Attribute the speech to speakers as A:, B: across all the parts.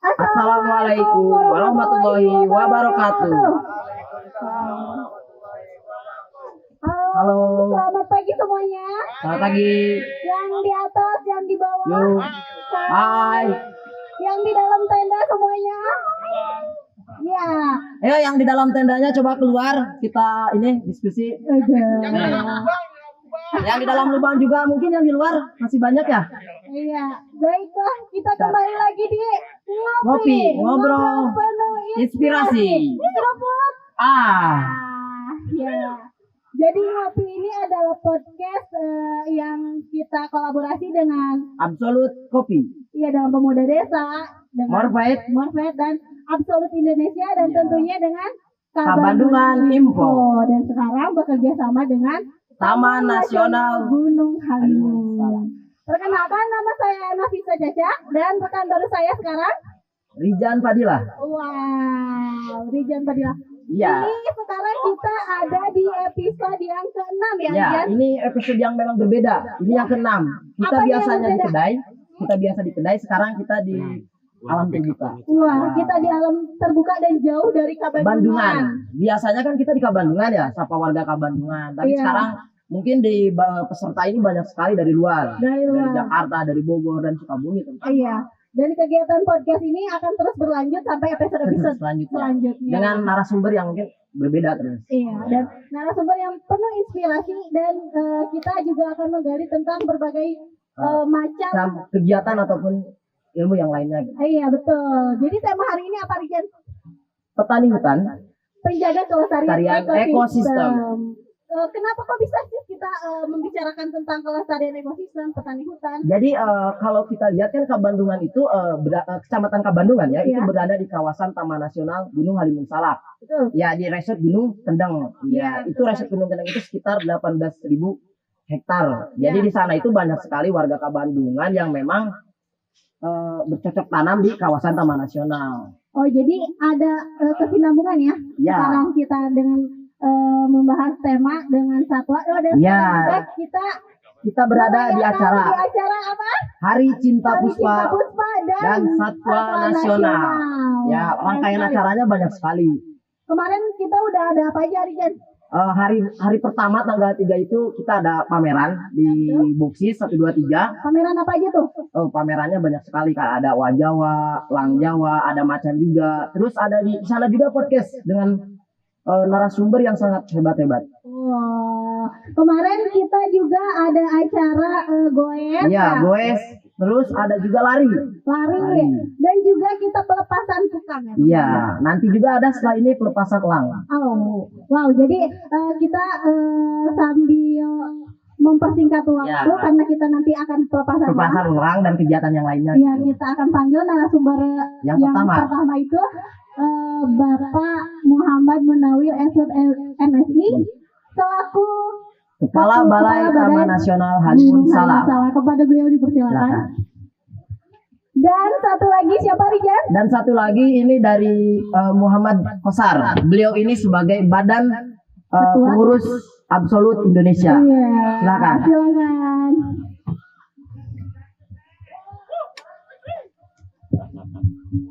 A: Assalamualaikum warahmatullahi wabarakatuh.
B: Halo, selamat pagi semuanya.
A: Selamat pagi.
B: Yang di atas, yang di bawah.
A: Yuk. Hai.
B: Yang di dalam tenda semuanya. Ya.
A: Ayo yang di dalam tendanya coba keluar, kita ini diskusi. Yang di dalam lubang juga, mungkin yang di luar masih banyak ya.
B: Iya, baiklah, kita kembali lagi di
A: Ngopi, ngobrol,
B: penuh
A: inspirasi.
B: Seruput. Ya. Jadi Ngopi ini adalah podcast yang kita kolaborasi dengan
A: Absolut Kopi,
B: iya, dengan Pemuda Desa, dengan Morfait dan Absolut Indonesia, dan tentunya dengan
A: Kabandungan Info.
B: Dan sekarang bekerja sama dengan
A: Taman Nasional
B: Gunung Halimun. Perkenalkan, nama saya Nafisa Caca dan rekan baru saya sekarang
A: Rijan Fadilah.
B: Wow, Rijan Fadilah.
A: Iya.
B: Ini sekarang kita ada di episode yang ke-6 ya,
A: Ya,
B: Rijan?
A: ini episode yang memang berbeda. Ini yang ke-6. Kita
B: Apa yang
A: biasanya di
B: berbeda?
A: kedai. Kita biasa di kedai, sekarang kita di alam terbuka.
B: Wah, kita di alam terbuka dan jauh dari Kabandungan.
A: Bandungan. Biasanya kan kita di Kabandungan ya, sapa warga Kabandungan. Tapi
B: Iya.
A: sekarang mungkin di peserta ini banyak sekali dari luar.
B: Dari luar.
A: Jakarta, dari Bogor dan Sukabumi tentu.
B: Iya. Dan kegiatan podcast ini akan terus berlanjut sampai episode
A: Selanjutnya.
B: selanjutnya.
A: Dengan narasumber yang mungkin berbeda terus.
B: Iya, dan narasumber yang penuh inspirasi, dan kita juga akan menggali tentang berbagai macam
A: kegiatan ataupun ilmu yang lainnya. Gitu.
B: Iya, betul. Jadi tema hari ini apa, Rijan?
A: Petani hutan,
B: Penjaga kelestarian ekosistem. Kenapa kok bisa sih kita membicarakan tentang kelestarian ekosistem, petani hutan?
A: Jadi kalau kita lihat kan Kabandungan itu Kecamatan Kabandungan ya, itu
B: Iya.
A: berada di kawasan Taman Nasional Gunung Halimun Salak.
B: Betul.
A: Ya, di Resort Gunung Kendeng. Ya,
B: Iya,
A: itu
B: betul.
A: Resort Gunung Kendeng itu sekitar 18.000 hektar. Jadi
B: Ya.
A: di sana itu banyak sekali warga Kabandungan yang memang bercocok tanam di kawasan Taman Nasional.
B: Oh, jadi ada kesinambungan ya?
A: Ya.
B: Sekarang kita dengan membahas tema dengan satwa. Dan
A: Ya.
B: sekarang
A: Kita berada di
B: merayakan
A: acara
B: di acara apa?
A: Hari Cinta
B: Hari
A: Puspa
B: Cinta Puspa
A: dan Satwa Nasional. Ya, rangkaian acaranya banyak sekali.
B: Kemarin kita udah ada apa aja, Rijan?
A: Hari pertama tanggal 3 itu kita ada pameran di Buksis 123.
B: Pameran apa aja tuh?
A: Pamerannya banyak sekali, kan ada Wah Jawa, Lang Jawa, ada Macan juga. Terus ada di sana juga podcast dengan narasumber yang sangat hebat-hebat.
B: Wah, kemarin kita juga ada acara goes.
A: Iya, goes. Terus ada juga lari.
B: Lari. Dan juga kita pelepasan tukang ya.
A: Iya, nanti juga ada setelah ini pelepasan elang.
B: Oh, wow. Jadi kita sambil mempersingkat waktu,
A: Ya.
B: karena kita nanti akan pelepasan
A: Pelepasan elang dan kegiatan yang lainnya.
B: ya, kita akan panggil narasumber
A: Yang pertama
B: itu Bapak Muhammad Munawir MSI selaku
A: Kepala Balai Taman Nasional Halimun Salak.
B: Kepada beliau dipersilakan.
A: Silakan.
B: Dan satu lagi siapa, Rijan?
A: Dan satu lagi ini dari Muhammad Kosar. Beliau ini sebagai Badan Pengurus Absolut Indonesia.
B: Iya.
A: Silakan.
B: Silakan.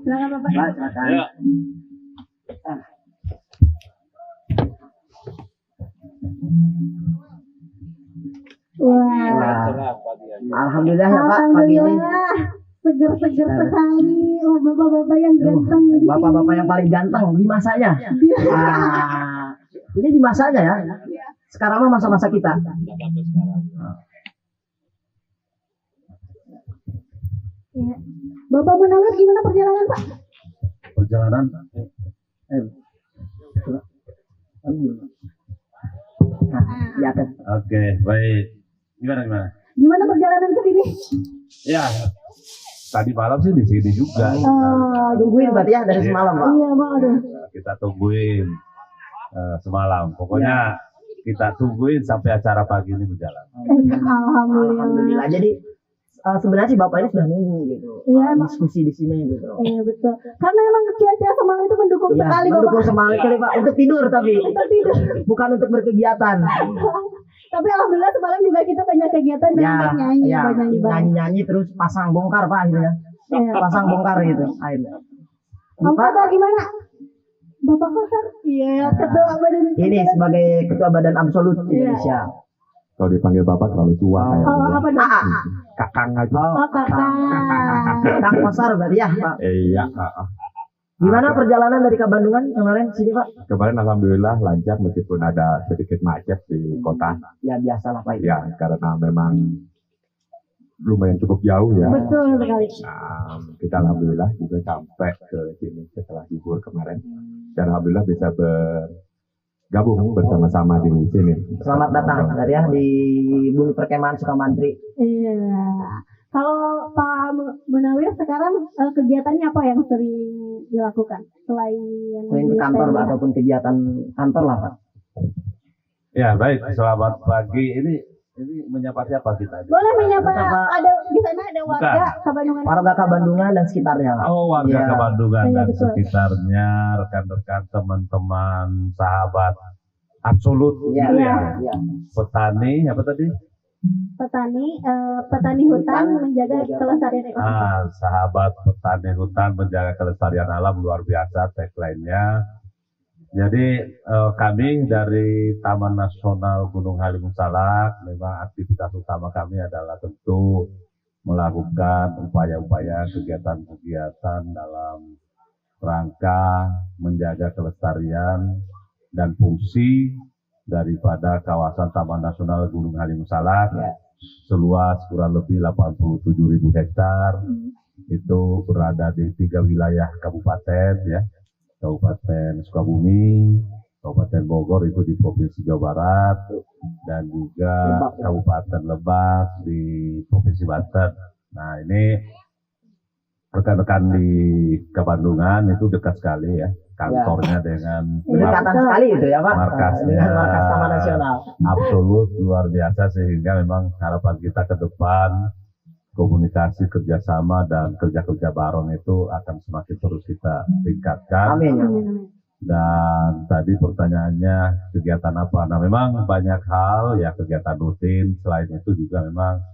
B: Silakan Bapak.
A: Silakan.
C: Ya.
B: Wah.
A: Alhamdulillah ya Pak, pagi ini.
B: Alhamdulillah. Seger-seger sekali. Wah, bapak-bapak yang ganteng. ini.
A: Bapak-bapak yang paling ganteng di masanya. Ini di masanya ya. Sekarang mah masa-masa kita.
B: Ya. Bapak Munawir, gimana perjalanan, Pak?
C: Perjalanan
A: Di atas.
C: oke, baik. Gimana?
B: Gimana perjalanan ke sini?
C: Ya, tadi malam sih di sini juga.
A: Tungguin berarti ya dari semalam Pak.
B: Iya, Pak. Aduh.
C: Kita tungguin semalam. Pokoknya kita tungguin sampai acara pagi ini berjalan.
B: Alhamdulillah.
A: Alhamdulillah. Jadi sebenarnya sih Bapak ini sudah nunggu gitu.
B: Iya, emang.
A: Diskusi di sini gitu.
B: Iya, betul. Karena emang cuaca semalam itu mendukung
A: Iya,
B: sekali,
A: mendukung
B: Bapak.
A: semangat sekali Pak untuk tidur tapi
B: Kita tidur.
A: bukan untuk berkegiatan.
B: Tapi alhamdulillah semalam juga kita banyak kegiatan dengan nyanyi,
A: ya,
B: banyak nyanyi.
A: nyanyi terus pasang bongkar Pak akhirnya.
B: Iya.
A: pasang bongkar gitu airnya. Ini
B: Om
A: Pak,
B: Kotar gimana? Bapak Kotar? Iya, ketua badan.
A: ini sebagai ketua badan absolut
B: Iya.
A: Indonesia.
D: Kalau dipanggil bapak terlalu tua kayak
B: Oh,
D: dia.
B: apa dong?
D: Kakang aja.
B: Oh, kakak.
A: Kang Kosar berarti ya Pak.
D: Iya.
A: Gimana perjalanan dari Kabandungan kemarin sini Pak?
D: Kemarin alhamdulillah lancar meskipun ada sedikit macet di kota.
A: Ya biasa lah Pak.
D: Ya karena memang lumayan cukup jauh ya.
B: Betul sekali.
D: Nah, kita alhamdulillah juga sampai ke sini setelah libur kemarin. Dan alhamdulillah bisa bergabung bersama-sama di sini.
A: Selamat datang dari ya di Bumi Perkemahan Sukamantri.
B: Iya. Kalau Pak Munawir sekarang kegiatannya apa yang sering dilakukan selain
A: Selain ke kantor Pak, ataupun kegiatan kantor lah Pak.
C: Ya baik, selamat pagi. Ini menyapa siapa kita?
B: Boleh menyapa
A: Menyapa.
B: ada di sana ada warga Kabandungan.
A: Warga Kabandungan dan sekitarnya Pak.
C: Oh, warga
A: Iya.
C: Kabandungan
B: Iya,
C: dan
B: betul.
C: sekitarnya, rekan-rekan, teman-teman, sahabat absolut
A: Iya.
C: gitu
B: Iya.
C: ya.
A: Iya.
C: Petani, apa tadi?
B: Petani hutan menjaga kelestarian ekosistem.
C: Sahabat petani hutan menjaga kelestarian alam, luar biasa tagline-nya. Jadi kami dari Taman Nasional Gunung Halimun Salak, memang aktivitas utama kami adalah tentu melakukan upaya-upaya kegiatan-kegiatan dalam rangka menjaga kelestarian dan fungsi daripada kawasan Taman Nasional Gunung Halimun Salak
A: Ya.
C: seluas kurang lebih 87.000 hektar. Itu berada di 3 wilayah kabupaten ya. Kabupaten Sukabumi, Kabupaten Bogor itu di Provinsi Jawa Barat, dan juga
A: Lebak, ya.
C: Kabupaten Lebak di Provinsi Banten. Nah ini rekan-rekan di Kabandungan itu dekat sekali ya kantornya dengan
A: Berdekatan sekali gitu ya Pak.
C: Markasnya.
A: Dengan markas Taman Nasional.
C: absolut luar biasa, sehingga memang harapan kita ke depan komunikasi, kerjasama, dan kerja-kerja bareng itu akan semakin terus kita tingkatkan.
A: Amin. Ya.
B: Amin, amin.
C: Dan tadi pertanyaannya kegiatan apa? Nah memang banyak hal ya, kegiatan rutin. Selain itu juga memang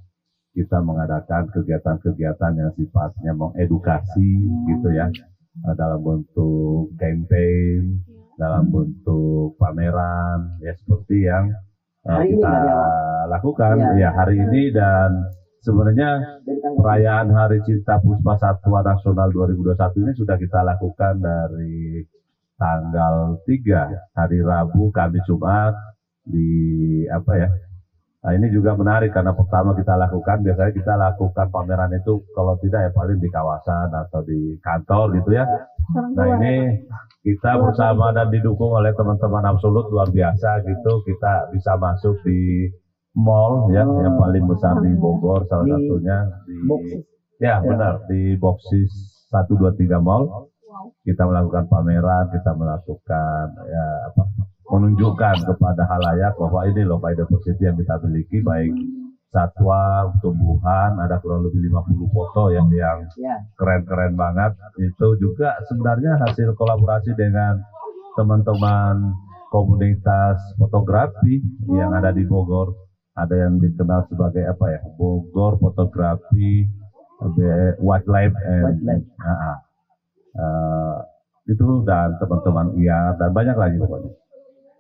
C: kita mengadakan kegiatan-kegiatan yang sifatnya mengedukasi gitu ya, dalam bentuk campaign, dalam bentuk pameran ya, seperti yang
A: Hari ini
C: kita
A: kan ya,
C: lakukan
A: Ya.
C: ya hari ini. Dan sebenarnya
A: Dari tanggal
C: perayaan Hari Cinta Puspa Satwa Nasional 2021 ini sudah kita lakukan dari tanggal 3 hari Rabu, Kamis, Jumat di apa ya. Nah, ini juga menarik karena pertama kita lakukan, biasanya kita lakukan pameran itu kalau tidak ya paling di kawasan atau di kantor gitu ya.
B: Orang
C: Nah
B: tua.
C: ini kita bersama dan didukung oleh teman-teman absolut luar biasa gitu, kita bisa masuk di mall ya yang paling besar di Bogor, salah
A: Di
C: satunya di
A: Boxes.
C: ya benar di Boxes 123 Mall. Kita melakukan pameran, kita melakukan ya apa, menunjukkan kepada halayak bahwa ini loh biodiversity yang kita miliki, baik satwa, tumbuhan, ada kurang lebih 50 foto yang
A: Ya.
C: keren-keren banget. Itu juga sebenarnya hasil kolaborasi dengan teman-teman komunitas fotografi yang ada di Bogor. Ada yang dikenal sebagai apa ya, Bogor Fotografi Wildlife and
A: Wildlife.
C: itu, dan teman-teman dan banyak lagi pokoknya.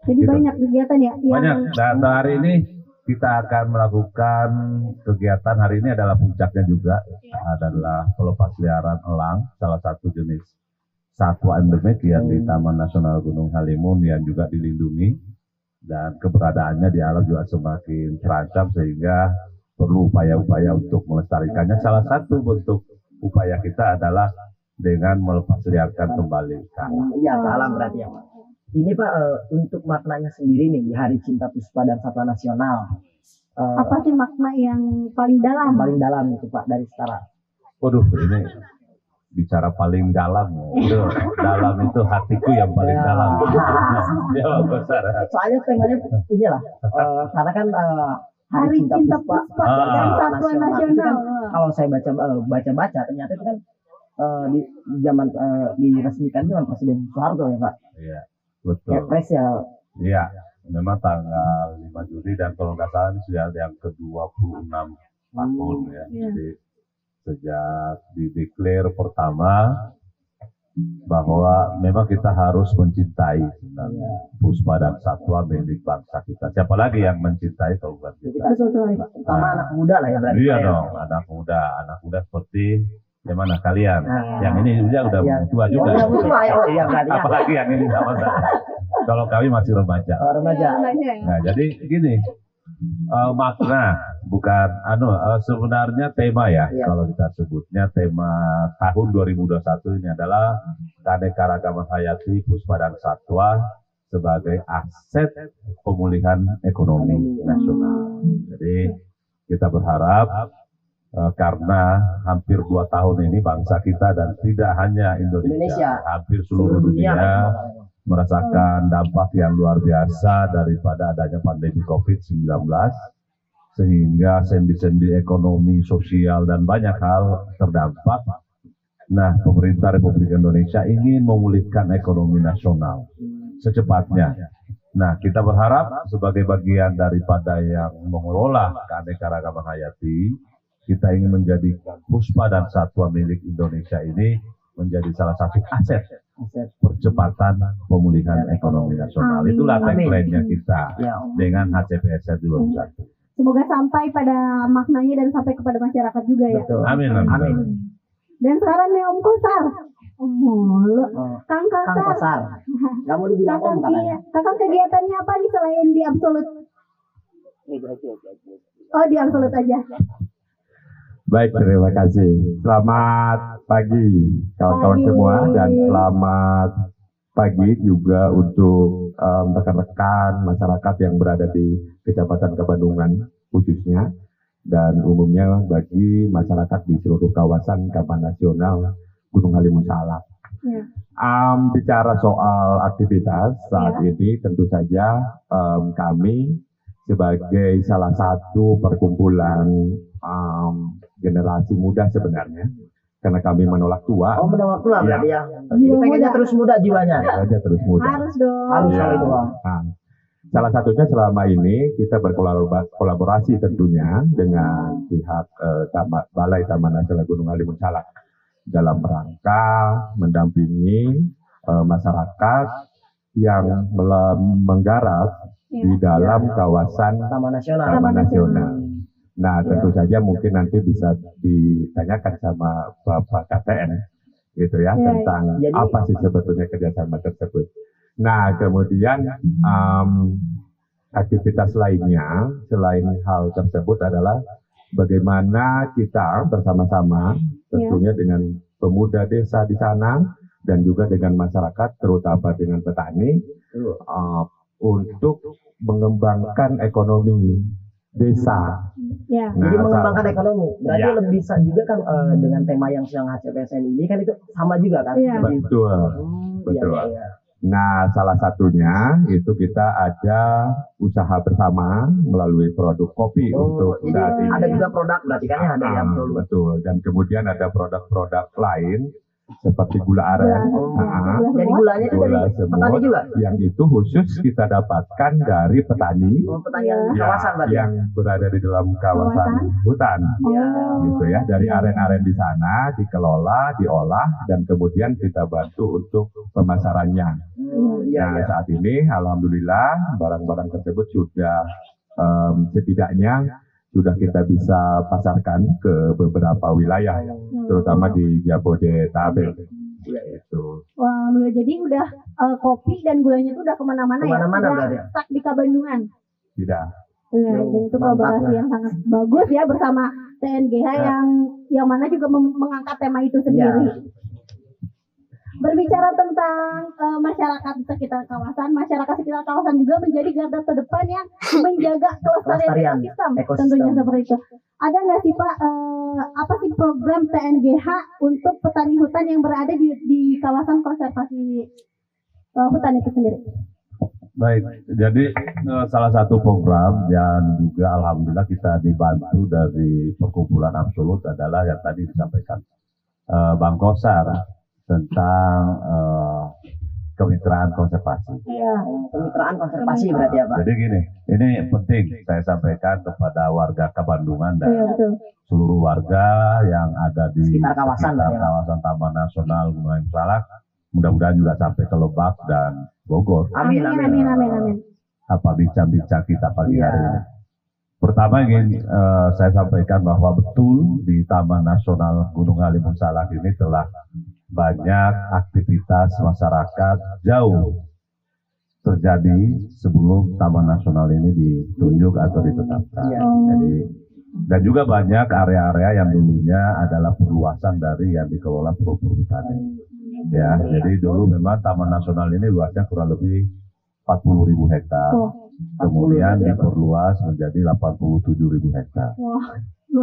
B: Jadi
C: gitu.
B: banyak kegiatan ya yang
C: Banyak. Dan hari ini kita akan melakukan kegiatan, hari ini adalah puncaknya juga, adalah pelepas liaran elang, salah satu jenis satwa endemik yang di Taman Nasional Gunung Halimun yang juga dilindungi, dan keberadaannya di alam juga semakin terancam, sehingga perlu upaya-upaya untuk melestarikannya. Salah satu bentuk upaya kita adalah dengan melepas liarkan kembali ke alam.
A: Iya, ke alam berarti ya Pak. Ini Pak, untuk maknanya sendiri nih di Hari Cinta Puspa dan Satwa Nasional.
B: apa sih makna yang paling dalam?
A: Yang paling dalam itu Pak dari Setara.
C: Waduh, ini bicara paling dalam, itu dalam itu hatiku yang paling
A: Ya.
C: dalam. Ya, besar.
A: Soalnya temanya inilah, karena kan Hari Cinta Puspa
B: dan Satwa
A: Itu
B: Nasional.
A: kan, kalau saya baca ternyata itu kan di zaman diresmikan zaman Presiden Soeharto ya Pak.
C: Iya, betul.
A: Kepres ya.
C: Iya, memang tanggal 5 Juli, dan kalau nggak salah ini sudah yang ke-26 tahun ya.
B: Iya.
C: Jadi sejak dideklar pertama bahwa memang kita harus mencintai sebenarnya Puspa dan Satwa milik bangsa kita. Siapa lagi yang mencintai kalau bukan kita?
B: Betul sekali, Pak.
A: Sama anak muda lah ya berarti.
C: Iya
A: ya.
C: dong, anak muda seperti yang mana kalian? Yang ini udah
A: Iya.
C: tua juga.
A: Udah tua ya. Oh iya berarti. Ya.
C: Apalagi yang ini sama saya. Kalau kami masih remaja.
A: Oh, remaja.
C: Nah, jadi gini, makna bukan sebenarnya tema ya.
A: Iya.
C: Kalau kita sebutnya tema tahun 2021 ini adalah keanekaragaman hayati Puspa dan Satwa sebagai aset pemulihan ekonomi nasional. Jadi kita berharap karena hampir 2 tahun ini bangsa kita dan tidak hanya Indonesia. Hampir seluruh dunia merasakan dampak yang luar biasa daripada adanya pandemi COVID-19, sehingga sendi-sendi ekonomi, sosial, dan banyak hal terdampak. Nah, pemerintah Republik Indonesia ingin memulihkan ekonomi nasional secepatnya. Nah, kita berharap sebagai bagian daripada yang mengelola keanekaragaman hayati, kita ingin menjadikan Puspa dan Satwa milik Indonesia ini menjadi salah satu aset percepatan pemulihan ekonomi nasional.
B: Amin.
C: Itulah tagline-nya
A: Amin.
C: kita
A: Ya.
C: dengan HCPSR 21.
B: Semoga sampai pada maknanya dan sampai kepada masyarakat juga ya.
A: Betul.
C: Amin.
A: Amin.
B: Dan sekarang nih Om Kosar. Om Mulu.
A: Oh,
B: Kang
A: Kang
B: Kosar.
A: Kosar. Kamu dibilang om
B: Kakak,
A: katanya.
B: kakak kegiatannya apa nih selain di Absolut? Oh, di Absolut aja.
D: Baik, terima kasih. Selamat pagi kawan-kawan
B: Pagi.
D: semua dan selamat pagi juga untuk rekan-rekan masyarakat yang berada di Kecamatan Kabandungan khususnya dan umumnya bagi masyarakat di seluruh kawasan Taman Nasional Gunung Halimun Salak.
B: Ya.
D: Bicara soal aktivitas saat ini tentu saja kami sebagai salah satu perkumpulan generasi muda sebenarnya, karena kami menolak tua.
A: Oh, menolak tua
D: Iya.
A: berarti ya.
B: Jiwa
A: Pengennya
B: muda.
A: terus muda jiwanya.
D: Saja terus muda.
B: Harus dong.
A: Harus
D: Ya.
A: kalau itu, Bang.
D: Nah, salah satunya selama ini kita berkolaborasi tentunya dengan pihak Balai Taman Nasional Gunung Halimun Salak dalam rangka mendampingi masyarakat yang menggarap di dalam kawasan
A: Taman Nasional.
D: Taman Nasional. Nah, tentu saja mungkin nanti bisa ditanyakan sama Bapak KTN gitu ya,
B: Ya,
D: tentang
A: Jadi-
D: apa sih sebetulnya kerjasama tersebut. Nah, kemudian aktivitas lainnya selain hal tersebut adalah bagaimana kita bersama-sama tentunya dengan pemuda desa di sana dan juga dengan masyarakat terutama dengan petani untuk mengembangkan ekonomi desa.
B: Ya.
A: Jadi
D: Nah,
A: mengembangkan ekonomi. Berarti
D: Ya.
A: lebih bisa juga kan dengan tema yang sedang HCPSN ini kan itu sama juga kan?
B: Iya.
A: Jadi-
D: Betul. Betul.
A: Iya, iya.
D: Nah, salah satunya itu kita ada usaha bersama melalui produk kopi
A: Oh,
D: untuk
A: jadi
D: saat ini.
A: ada juga produk berarti kan ya ada yang absolut.
D: Betul. Dan kemudian ada produk-produk lain seperti gula aren.
B: Gula.
D: Nah,
A: Jadi gulanya itu dari
D: gula semut
A: petani juga.
D: yang itu khusus kita dapatkan dari petani
A: Oh, petani yang di
D: ya,
A: kawasan berarti.
D: yang berada di dalam kawasan hutan.
A: Iya.
D: Gitu ya, dari aren-aren di sana dikelola, diolah, dan kemudian kita bantu untuk pemasarannya.
A: Iya,
D: Nah,
A: iya.
D: saat ini alhamdulillah barang-barang tersebut sudah setidaknya sudah kita bisa pasarkan ke beberapa wilayah, terutama di Jabodetabek. Itu.
B: Wah, alhamdulillah. Jadi udah kopi dan gulanya itu udah kemana-mana ya.
A: Kemana-mana
B: Udah
A: berarti.
B: stuck di Kabandungan.
D: Tidak.
B: Iya,
A: Oh,
B: dan itu
A: mantap
B: kolaborasi
A: lah.
B: yang sangat bagus ya bersama TNGH yang mana juga mengangkat tema itu sendiri.
A: Iya.
B: Berbicara tentang masyarakat di sekitar kawasan, masyarakat sekitar kawasan juga menjadi garda terdepan yang menjaga kelestarian ekosistem. Tentunya seperti itu. Ada nggak sih Pak, apa sih program TNGH untuk petani hutan yang berada di kawasan konservasi hutan itu sendiri?
C: Baik, jadi salah satu program yang juga alhamdulillah kita dibantu dari perkumpulan Absolut adalah yang tadi disampaikan Bang Kosar tentang kemitraan konservasi.
B: Iya.
A: Kemitraan konservasi berarti ya Pak.
C: Jadi gini, ini penting saya sampaikan kepada warga Kabandungan dan
B: Iya betul.
C: seluruh warga yang ada di
A: Sekitar kawasan lah ya.
C: kawasan Taman Nasional Gunung Halim Salak. Mudah-mudahan juga sampai ke Lebak dan Bogor.
A: Amin.
B: Amin.
C: Apa bincang-bincang kita pagi
A: Iya.
C: hari ini. Pertama ingin saya sampaikan bahwa betul di Taman Nasional Gunung Halimun Salak ini telah banyak aktivitas masyarakat jauh terjadi sebelum Taman Nasional ini ditunjuk atau ditetapkan.
A: Iya.
C: Jadi dan juga banyak area-area yang dulunya adalah perluasan dari yang dikelola perhutani. Ya, jadi dulu memang Taman Nasional ini luasnya kurang lebih 40.000 hektar.
B: Oh.
C: Kemudian diperluas menjadi 87.000 hektar.
B: Wah.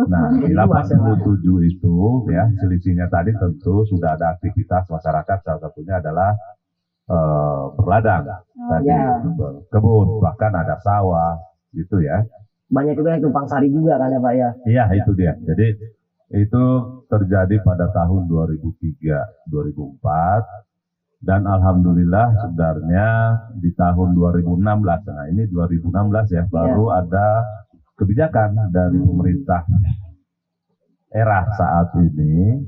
C: Nah, di
A: Jadi luas ya,
C: 87 itu ya selisihnya tadi tentu sudah ada aktivitas masyarakat, salah satunya adalah berladang, tadi
A: ya.
C: kebun, bahkan ada sawah gitu ya.
A: Banyak juga yang tumpang sari juga kan ya Pak ya.
C: Iya, itu dia. Jadi itu terjadi pada tahun 2003, 2004. Dan alhamdulillah sebenarnya di tahun 2016, nah ini 2016 ya, baru ada kebijakan dari pemerintah era saat ini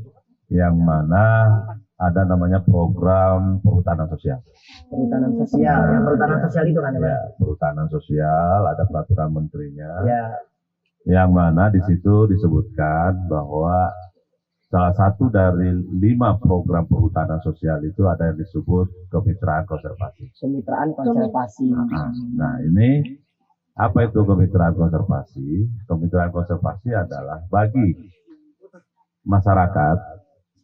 C: yang mana ada namanya program perhutanan sosial.
A: Perhutanan sosial. Yang perhutanan sosial itu kan ya Pak.
C: Ya, perhutanan sosial ada peraturan menterinya,
A: Ya.
C: yang mana di situ disebutkan bahwa salah satu dari 5 program perhutanan sosial itu ada yang disebut kemitraan konservasi.
A: Kemitraan konservasi.
C: Nah, ini apa itu kemitraan konservasi? Kemitraan konservasi adalah bagi masyarakat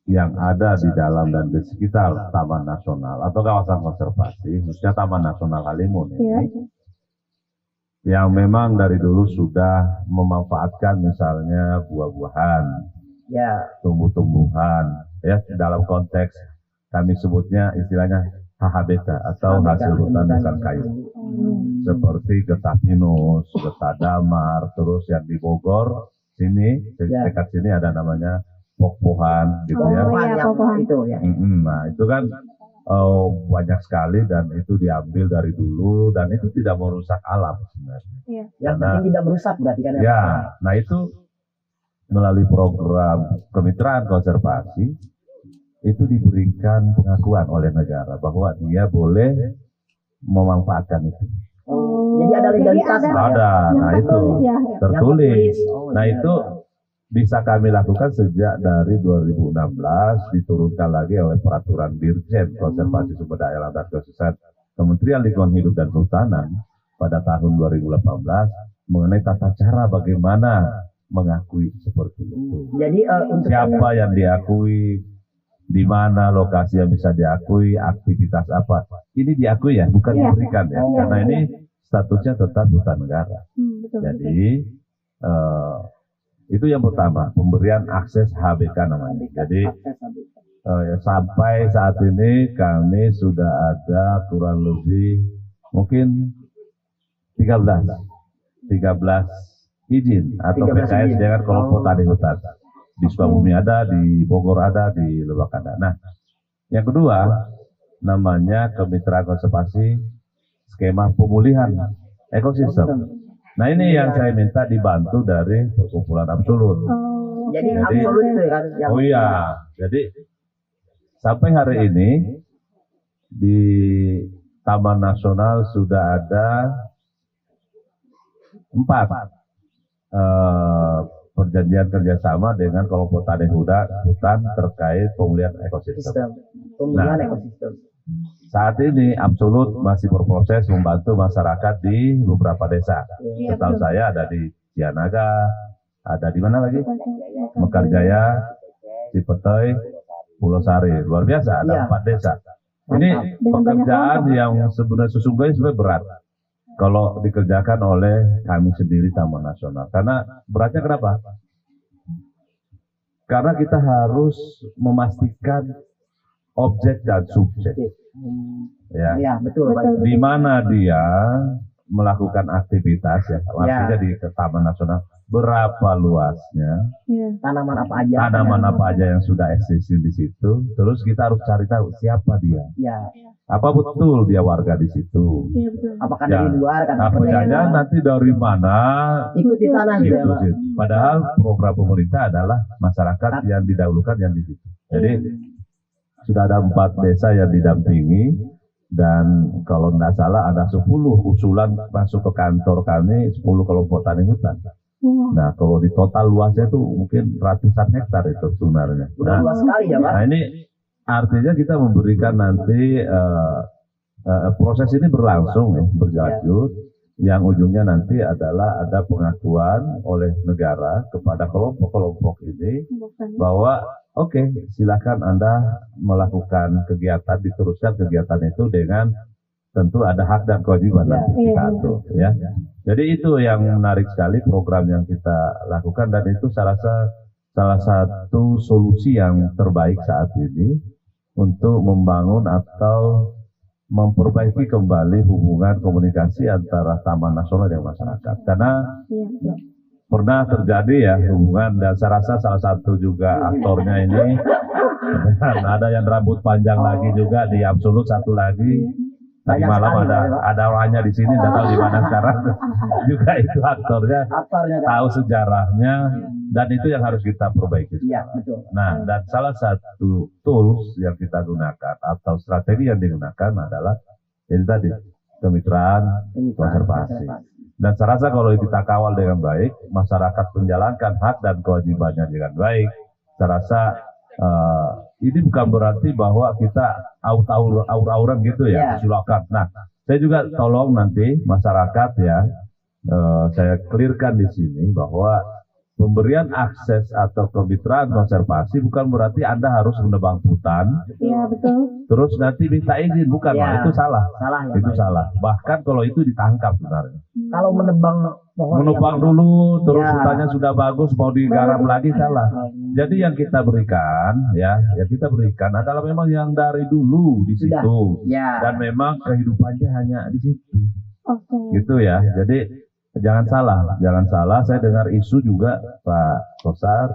C: yang ada di dalam dan di sekitar Taman Nasional atau kawasan konservasi, khususnya Taman Nasional Halimun ini,
B: Iya.
C: yang memang dari dulu sudah memanfaatkan misalnya buah-buahan,
A: Ya.
C: tumbuh-tumbuhan, ya dalam konteks kami sebutnya istilahnya HHBK atau hasil hutan bukan kayu, seperti getah pinus, getah damar, terus yang di Bogor sini,
A: Ya.
C: dekat sini ada namanya pok-pohan gitu ya.
B: Oh, iya,
A: Yang
B: pohon.
A: itu ya.
C: Nah itu kan banyak sekali dan itu diambil dari dulu dan itu tidak merusak alam sebenarnya.
B: Iya.
A: Yang
C: Karena-
A: penting tidak merusak berarti kan ya.
C: Ya, nah itu melalui program kemitraan konservasi itu diberikan pengakuan oleh negara bahwa dia boleh memanfaatkan itu.
A: Oh, jadi ada legalitas
B: Jadi
A: Pak, ya?
C: Ada,
B: yang
C: nah itu
B: tertulis ya.
A: Yang
C: tertulis.
A: Oh,
C: Nah
A: iya,
C: itu
A: iya.
C: bisa kami lakukan sejak dari 2016 diturunkan lagi oleh peraturan Dirjen Konservasi Sumber Daya Alam dan Ekosistem Kementerian Lingkungan Hidup dan Kehutanan pada tahun 2018 mengenai tata cara bagaimana mengakui seperti itu.
A: Jadi untuk
C: Siapa yang diakui, di mana lokasi yang bisa diakui, aktivitas apa. Ini diakui ya, bukan
B: Iya.
C: diberikan ya.
A: Oh,
C: Karena
B: iya.
C: ini statusnya tetap hutan negara.
B: Betul.
C: Jadi itu yang pertama, pemberian akses HBK namanya. Jadi sampai saat ini kami sudah ada kurang lebih mungkin 13 izin atau
A: 13
C: PKS
A: izin.
C: dengan kelompok
A: Oh.
C: tani hutan. Di Sukabumi ada, di Bogor ada, di Lebak ada. Nah, yang kedua namanya kemitraan konservasi skema pemulihan ekosistem. Nah ini yang saya minta dibantu dari perkumpulan absolut.
B: Oh,
A: Jadi
B: oke.
A: absolut itu kan yang
C: Oh iya, jadi sampai hari ini di Taman Nasional sudah ada 4 perjanjian kerjasama dengan kelompok tani hutan terkait pemulihan ekosistem.
A: sistem pemulihan
C: Nah.
A: ekosistem.
C: Saat ini absolut masih berproses membantu masyarakat di beberapa desa.
B: Iya,
C: Setahu
B: betul.
C: saya ada di Cianaga, ada di mana lagi? Mekarjaya, Cipetei, Pulau Sari. Luar biasa, ada
A: Iya.
C: 4 desa. Ini
B: Dengan
C: pekerjaan
B: banyak
C: yang sebenarnya sesungguhnya berat. Kalau dikerjakan oleh kami sendiri Taman Nasional. Karena beratnya kenapa? Karena kita harus memastikan objek dan subjek. Ya,
A: Ya betul Pak.
B: Betul.
C: di mana dia melakukan aktivitas ya, artinya di Taman Nasional berapa luasnya,
B: Iya.
A: Tanaman apa aja?
C: tanaman apa aja yang sudah eksis di situ, terus kita harus cari tahu siapa dia.
A: Ya.
C: apa betul dia warga di situ.
B: Iya betul.
A: Apakah
C: Ya,
A: dari luar kan?
C: Apa jangan nanti dari mana?
A: Ikut di sana gitu ya,
C: Gitu
A: Pak.
C: sih. Padahal program pemerintah adalah masyarakat yang didahulukan yang di situ. Jadi sudah ada 4 desa yang didampingi dan kalau tidak salah ada 10 usulan masuk ke kantor kami, 10 kelompok tani hutan. Nah kalau di total luasnya itu mungkin ratusan hektar itu sebenarnya.
A: Udah luas sekali ya, Pak.
C: Nah ini artinya kita memberikan nanti proses ini berlangsung ya, berlanjut. Yang ujungnya nanti adalah ada pengakuan oleh negara kepada kelompok-kelompok ini bahwa oke, silakan Anda melakukan kegiatan, diteruskan kegiatan itu dengan tentu ada hak dan kewajiban nanti kita atur ya. Jadi itu yang menarik sekali program yang kita lakukan dan itu salah satu solusi yang terbaik saat ini untuk membangun atau memperbaiki kembali hubungan komunikasi antara Taman Nasional dan masyarakat. Karena pernah terjadi ya hubungan dan saya rasa salah satu juga aktornya ini dan ada yang rambut panjang lagi juga di Absolut satu lagi. Tadi malam ada orangnya di sini, tidak tahu di mana sekarang. Juga itu aktornya tahu sejarahnya dan itu yang harus kita perbaiki.
A: Iya, betul.
C: Nah, dan salah satu tools yang kita gunakan atau strategi yang digunakan adalah ini tadi kemitraan konservasi. Dan saya rasa kalau kita kawal dengan baik, masyarakat menjalankan hak dan kewajibannya dengan baik. Saya rasa ini bukan berarti bahwa kita aur-auran gitu ya, silakan. Nah, saya juga tolong nanti masyarakat ya, saya clearkan di sini bahwa pemberian akses atau kemitraan konservasi bukan berarti Anda harus menebang hutan.
B: Iya betul.
C: Terus nanti minta izin, bukan,
A: Ya,
C: itu salah.
A: Salah ya,
C: Itu
A: Pak.
C: salah. Bahkan kalau itu ditangkap sebenarnya.
A: Kalau menebang pohon
C: Menebang
A: yang-
C: dulu, terus
A: Ya.
C: hutannya sudah bagus, mau digarap lagi salah. Jadi yang kita berikan, yang kita berikan adalah memang yang dari dulu di
A: Sudah.
C: situ,
A: Ya.
C: dan memang kehidupannya hanya di situ,
B: Oke.
C: gitu ya. Jadi jangan salah. Saya dengar isu juga Pak Kosar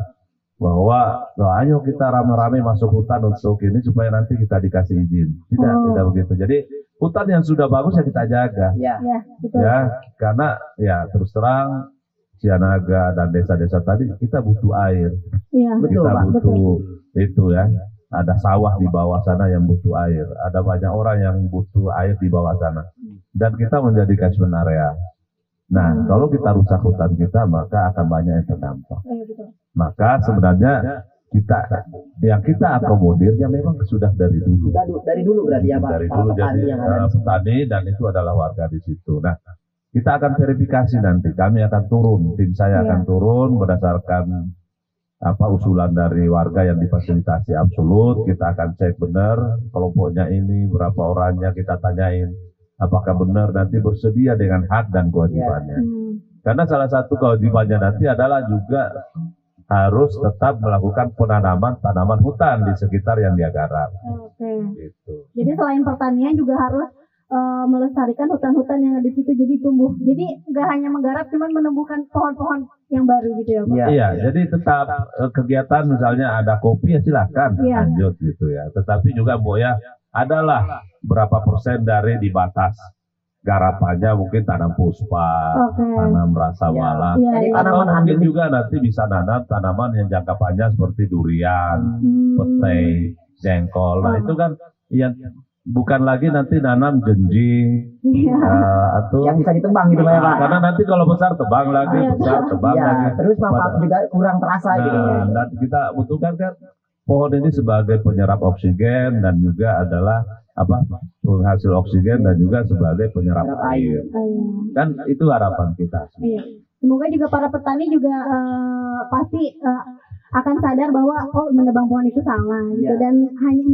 C: bahwa ayo kita rame-rame masuk hutan untuk ini supaya nanti kita dikasih izin. Tidak begitu. Jadi hutan yang sudah bagus ya kita jaga.
A: Ya.
B: Iya betul.
C: Ya, karena ya terus terang Cianaga dan desa-desa tadi kita butuh air,
B: Iya.
A: Betul,
C: kita
A: Pak.
C: butuh itu ya. Ada sawah di bawah sana yang butuh air, ada banyak orang yang butuh air di bawah sana, dan kita menjadi catchment area. Nah, kalau kita rusak hutan kita, maka akan banyak yang terdampak.
B: Iya betul.
C: Maka sebenarnya yang kita akomodir ya memang sudah dari dulu.
A: Dari dulu berarti ya, Pak.
C: Dari
A: Para
C: dulu
A: petani
C: jadi
A: yang ada di situ.
C: petani dan itu adalah warga di situ. Nah, kita akan verifikasi nanti. Kami akan turun, tim saya akan turun berdasarkan usulan dari warga yang difasilitasi Absolut. Kita akan cek benar kelompoknya ini berapa orangnya, kita tanyain apakah benar nanti bersedia dengan hak dan kewajibannya. Karena salah satu kewajibannya nanti adalah juga harus tetap melakukan penanaman tanaman hutan di sekitar yang dia garap.
B: Oke.
C: Gitu.
B: Jadi selain pertanian juga harus melestarikan hutan-hutan yang ada di situ jadi tumbuh. Jadi nggak hanya menggarap, cuman menumbuhkan pohon-pohon yang baru gitu ya, Pak.
A: Iya.
C: Iya, jadi tetap kegiatan misalnya ada kopi ya silakan
B: Iya.
C: lanjut gitu ya. Tetapi juga Bu ya adalah berapa persen dari di batas garapannya mungkin tanam puspa,
B: Oke.
C: tanam rasa wala.
B: Iya,
A: Jadi
B: iya.
C: Atau
A: tanaman
C: mungkin
A: endemik.
C: juga nanti bisa nanam tanaman yang jangka panjang seperti durian, petai, jengkol. Nah itu kan yang bukan lagi nanti nanam jenjing
B: Iya.
C: atau
A: Yang bisa ditebang gitu Pak ya, Pak.
C: karena nanti kalau besar tebang lagi,
B: Iya.
C: besar tebang
A: Iya,
C: lagi.
A: terus manfaat juga kurang terasa gitu.
C: Nah, dan kita butuhkan kan pohon ini sebagai penyerap oksigen dan juga adalah penghasil oksigen dan juga sebagai penyerap air.
B: Oh, iya.
C: Kan itu harapan kita.
B: Iya. Semoga juga para petani juga pasti akan sadar bahwa menebang pohon itu salah gitu,
A: Iya.
B: dan hanya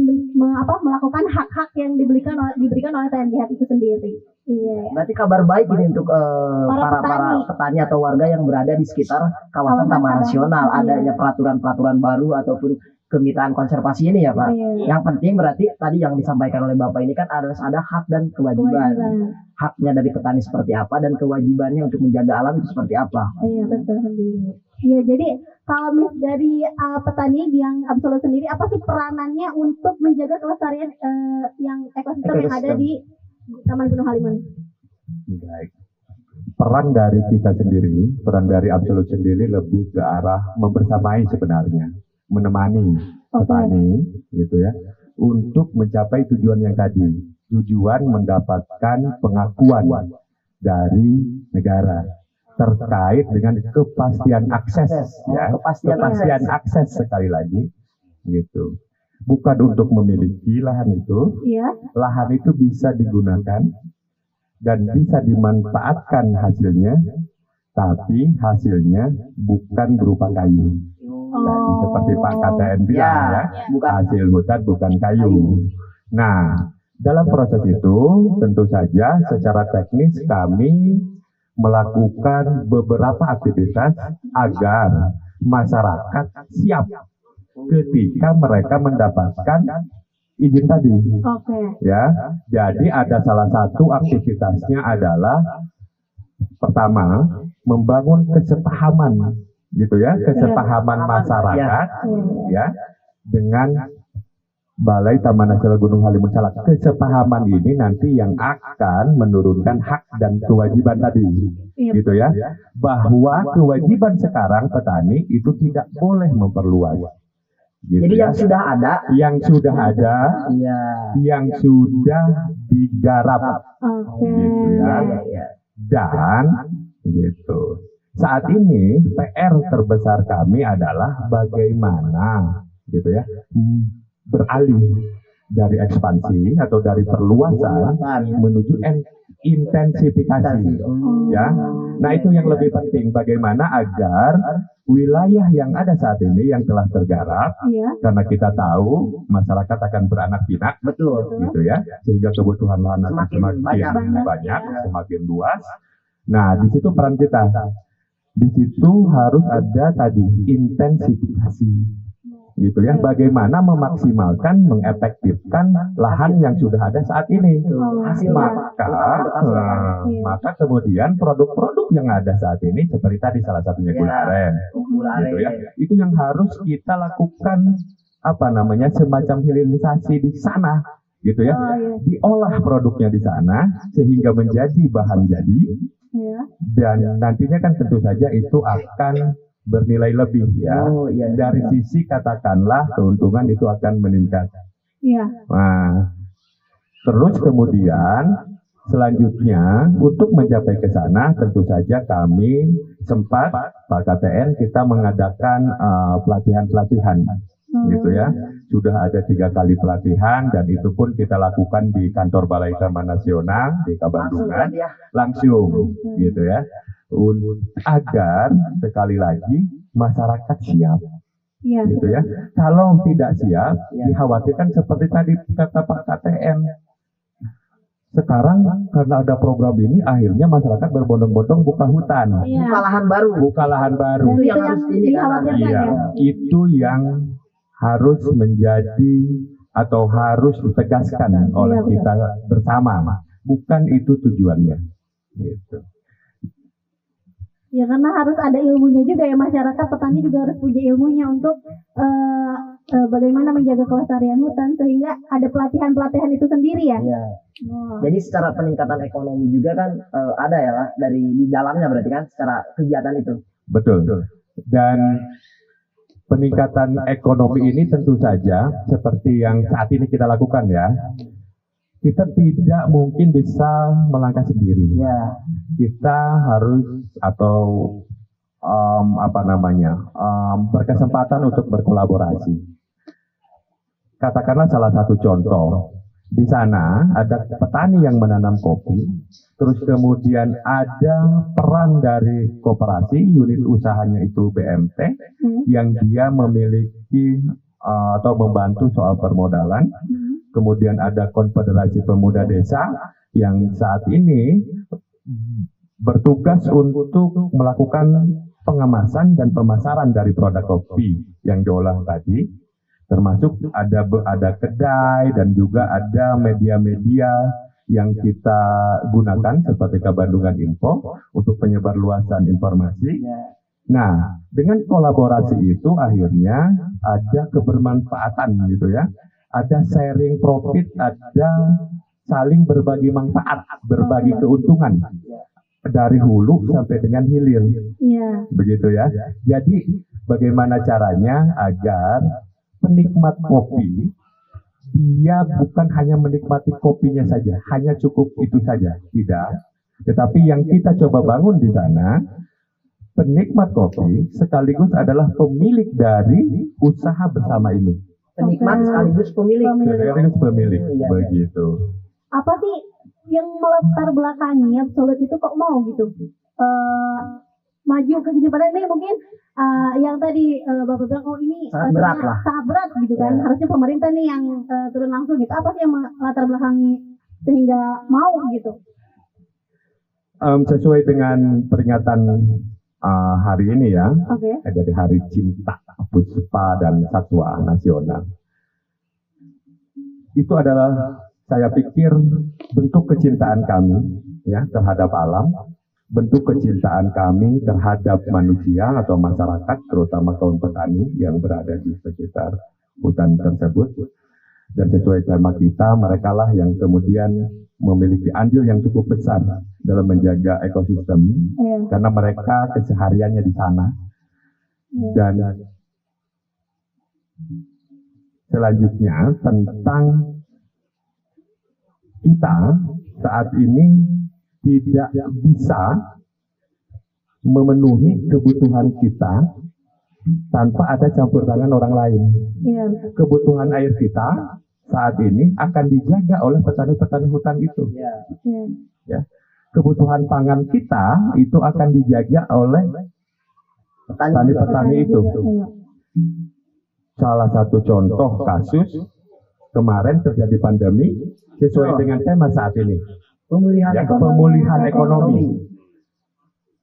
B: melakukan hak-hak yang diberikan oleh TNBH itu sendiri. Iya.
A: Berarti kabar baik ini untuk para
B: petani.
A: petani atau warga yang berada di sekitar kawasan
B: Kawasan
A: Taman
B: Taman.
A: Nasional.
B: Iya.
A: Adanya peraturan-peraturan baru ataupun kemitraan konservasi ini ya, Pak.
B: Iya.
A: Yang penting berarti tadi yang disampaikan oleh Bapak ini kan harus ada hak dan kewajiban. Haknya dari petani seperti apa dan kewajibannya untuk menjaga alam itu seperti apa.
B: Iya betul sendiri. Iya, jadi kalau dari petani yang absolut sendiri, apa sih peranannya untuk menjaga kelestarian yang ekosistem yang ada di Taman Gunung Halimun?
D: Baik. Peran dari kita sendiri, peran dari Absolut sendiri lebih ke arah membersamai sebenarnya, menemani petani, gitu ya, untuk mencapai tujuan yang tadi, tujuan mendapatkan pengakuan dari negara terkait dengan kepastian akses, ya, kepastian akses sekali lagi, gitu. Bukan untuk memiliki lahan itu, lahan itu bisa digunakan dan bisa dimanfaatkan hasilnya, tapi hasilnya bukan berupa kayu. Jadi seperti Pak KTN bilang ya, hasil hutan bukan kayu. Nah, dalam proses itu tentu saja secara teknis kami melakukan beberapa aktivitas agar masyarakat siap ketika mereka mendapatkan izin tadi. Ya, jadi ada salah satu aktivitasnya adalah pertama membangun kesepahaman, gitu ya, kesepahaman masyarakat, ya, dengan Balai Taman Nasional Gunung Halimun Salak. Kesepahaman ini nanti yang akan menurunkan hak dan kewajiban tadi, gitu ya, bahwa kewajiban sekarang petani itu tidak boleh memperluas. Gitu. Jadi yang sudah ada, yang sudah digarap, gitu ya, dan gitu. Saat ini PR terbesar kami adalah bagaimana, gitu ya, beralih dari ekspansi atau dari perluasan menuju intensifikasi, ya. Nah, itu yang lebih penting, bagaimana agar wilayah yang ada saat ini yang telah tergarap, karena kita tahu masyarakat akan beranak pinak, gitu ya, sehingga kebutuhan lahan akan semakin banyak, semakin luas. Nah, di situ peran kita, di situ harus ada tadi intensifikasi, gitu ya, bagaimana memaksimalkan, mengefektifkan lahan yang sudah ada saat ini. Maka kemudian produk-produk yang ada saat ini seperti tadi salah satunya gula aren, gitu ya, itu yang harus kita lakukan semacam hilirisasi di sana, gitu ya, diolah produknya di sana sehingga menjadi bahan jadi, dan nantinya kan tentu saja itu akan bernilai lebih, ya. Dari sisi katakanlah keuntungan itu akan meningkat. Nah, terus kemudian selanjutnya untuk mencapai ke sana tentu saja kami sempat Pak KTN kita mengadakan pelatihan-pelatihan, gitu ya. Sudah ada 3 kali pelatihan dan itu pun kita lakukan di kantor Balai Taman Nasional di Kabandungan langsung, gitu ya. Agar sekali lagi masyarakat siap, gitu ya. Kalau tidak siap, dikhawatirkan seperti tadi kata Pak KTM. Sekarang karena ada program ini, akhirnya masyarakat berbondong-bondong buka hutan, buka lahan baru.
B: Itu yang harus dikhawatirkan,
D: itu yang harus menjadi atau harus ditegaskan oleh kita bersama. Bukan itu tujuannya, gitu.
B: Ya, karena harus ada ilmunya juga ya, masyarakat petani juga harus punya ilmunya untuk bagaimana menjaga kelestarian hutan, sehingga ada pelatihan-pelatihan itu sendiri ya.
A: Jadi secara peningkatan ekonomi juga kan ada ya lah dari di dalamnya, berarti kan secara kegiatan itu.
D: Betul. Dan peningkatan ekonomi ini tentu saja seperti yang saat ini kita lakukan, ya. Kita tidak mungkin bisa melangkah sendiri. Kita harus berkesempatan untuk berkolaborasi. Katakanlah salah satu contoh, di sana ada petani yang menanam kopi, terus kemudian ada peran dari koperasi, unit usahanya itu BMT, yang dia memiliki atau membantu soal permodalan. Kemudian ada Konfederasi Pemuda Desa yang saat ini bertugas untuk melakukan pengemasan dan pemasaran dari produk kopi yang diolah tadi, termasuk ada kedai dan juga ada media-media yang kita gunakan seperti Kabandungan Info untuk penyebarluasan informasi. Nah, dengan kolaborasi itu akhirnya ada kebermanfaatan gitu ya. Ada sharing profit, ada saling berbagi manfaat, berbagi keuntungan dari hulu sampai dengan hilir.
B: Iya.
D: Begitu ya. Jadi bagaimana caranya agar penikmat kopi dia bukan hanya menikmati kopinya saja, hanya cukup itu saja, tidak. Tetapi yang kita coba bangun di sana, penikmat kopi sekaligus adalah pemilik dari usaha bersama ini.
A: Penikmat sekaligus pemilik.
D: Sekaligus pemilik,
A: Iya.
D: begitu.
B: Apa sih yang melatar belakangi Absolut itu kok mau gitu maju ke sini? Padahal ini mungkin yang tadi Bapak bilang, oh ini
A: Sangat berat lah.
B: sangat berat gitu kan.
A: Ya.
B: Harusnya pemerintah nih yang turun langsung gitu. Apa sih yang melatar belakangi sehingga mau gitu?
D: Sesuai dengan peringatan hari ini ya,
B: Oke.
D: jadi Hari Cinta Puspa dan Satwa Nasional. Itu adalah, saya pikir, bentuk kecintaan kami ya terhadap alam, bentuk kecintaan kami terhadap manusia atau masyarakat, terutama kaum petani yang berada di sekitar hutan tersebut. Dan sesuai tema kita, mereka lah yang kemudian memiliki andil yang cukup besar dalam menjaga ekosistem,
B: Iya.
D: karena mereka kesehariannya di sana. Dan selanjutnya tentang kita saat ini tidak bisa memenuhi kebutuhan kita tanpa ada campur tangan orang lain.
B: Iya.
D: Kebutuhan air kita saat ini akan dijaga oleh petani-petani hutan itu.
A: Iya.
B: Iya.
D: Ya. Kebutuhan pangan kita itu akan dijaga oleh petani-petani itu.
B: Iya.
D: Salah satu contoh kasus kemarin terjadi pandemi sesuai dengan tema saat ini,
A: Pemulihan
D: ya,
A: ekonomi.
D: pemulihan ekonomi.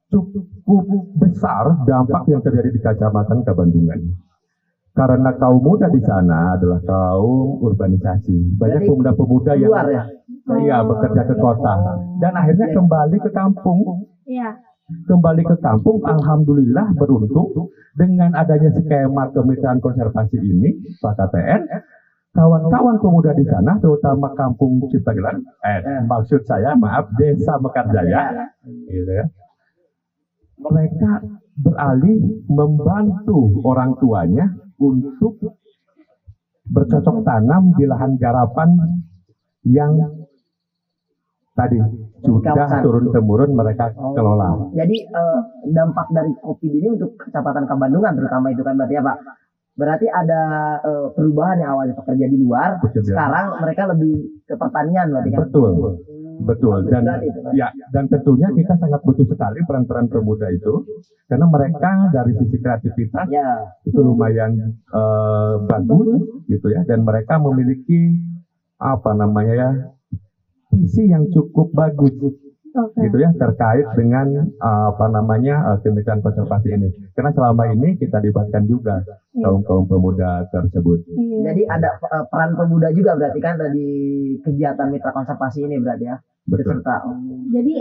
D: Cukup besar dampak yang terjadi di Kecamatan Kabandungan. Karena kaum muda di sana adalah kaum urbanisasi. Banyak
A: Jadi,
D: pemuda-pemuda yang
A: Luar ya.
D: iya bekerja ke kota dan akhirnya kembali ke kampung.
B: Iya.
D: Kembali ke kampung, alhamdulillah beruntung dengan adanya skema kemitraan konservasi ini, Pak KTN, kawan-kawan pemuda di sana, terutama kampung Ciptagelar, maksud saya, maaf, Desa Mekarjaya, gitu ya. Mereka beralih membantu orang tuanya untuk bercocok tanam di lahan garapan yang tadi sudah
A: Kawasan.
D: turun-temurun mereka kelola.
A: Jadi dampak dari kopi ini untuk Kecamatan Kabandungan terutama itu kan berarti ya Pak. Berarti ada perubahan yang awalnya pekerja di luar,
D: Bekerja.
A: sekarang mereka lebih ke pertanian berarti kan.
D: Betul, betul. Dan
A: Berarti itu, Pak.
D: ya, dan tentunya kita sangat butuh sekali peran-peran pemuda itu, karena mereka dari sisi kreativitas
A: Ya,
D: itu lumayan bagus, gitu ya. Dan mereka memiliki apa namanya ya, visi yang cukup bagus,
B: Oke.
D: gitu ya, terkait dengan apa namanya kemitraan konservasi ini. Karena selama ini kita libatkan juga kaum pemuda tersebut.
B: Iya.
A: jadi ada peran pemuda juga berarti kan di kegiatan mitra konservasi ini berarti ya.
D: Betul.
A: Peserta.
B: Jadi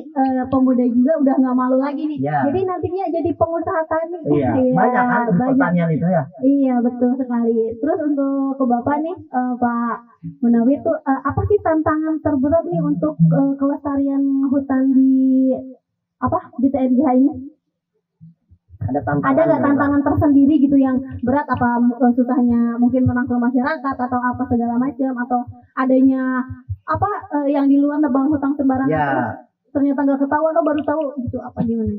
B: pemuda juga udah nggak malu lagi nih.
A: Ya.
B: Jadi nantinya jadi pengusaha tani.
A: Iya, banyak kan di
B: banyak.
A: pertanian itu ya.
B: Iya, betul sekali. Terus untuk ke Bapak nih, Pak Munawir tuh apa sih tantangan terberat nih untuk kelestarian hutan di di TNGH ini?
A: Ada tantangan.
B: Ada nggak tantangan tersendiri gitu yang berat? Apa susahnya mungkin merangkul masyarakat atau apa segala macam, atau adanya yang di luar nebang hutang sembarangan
A: Ya.
B: terus ternyata nggak ketahuan, baru tahu gitu, apa gimana?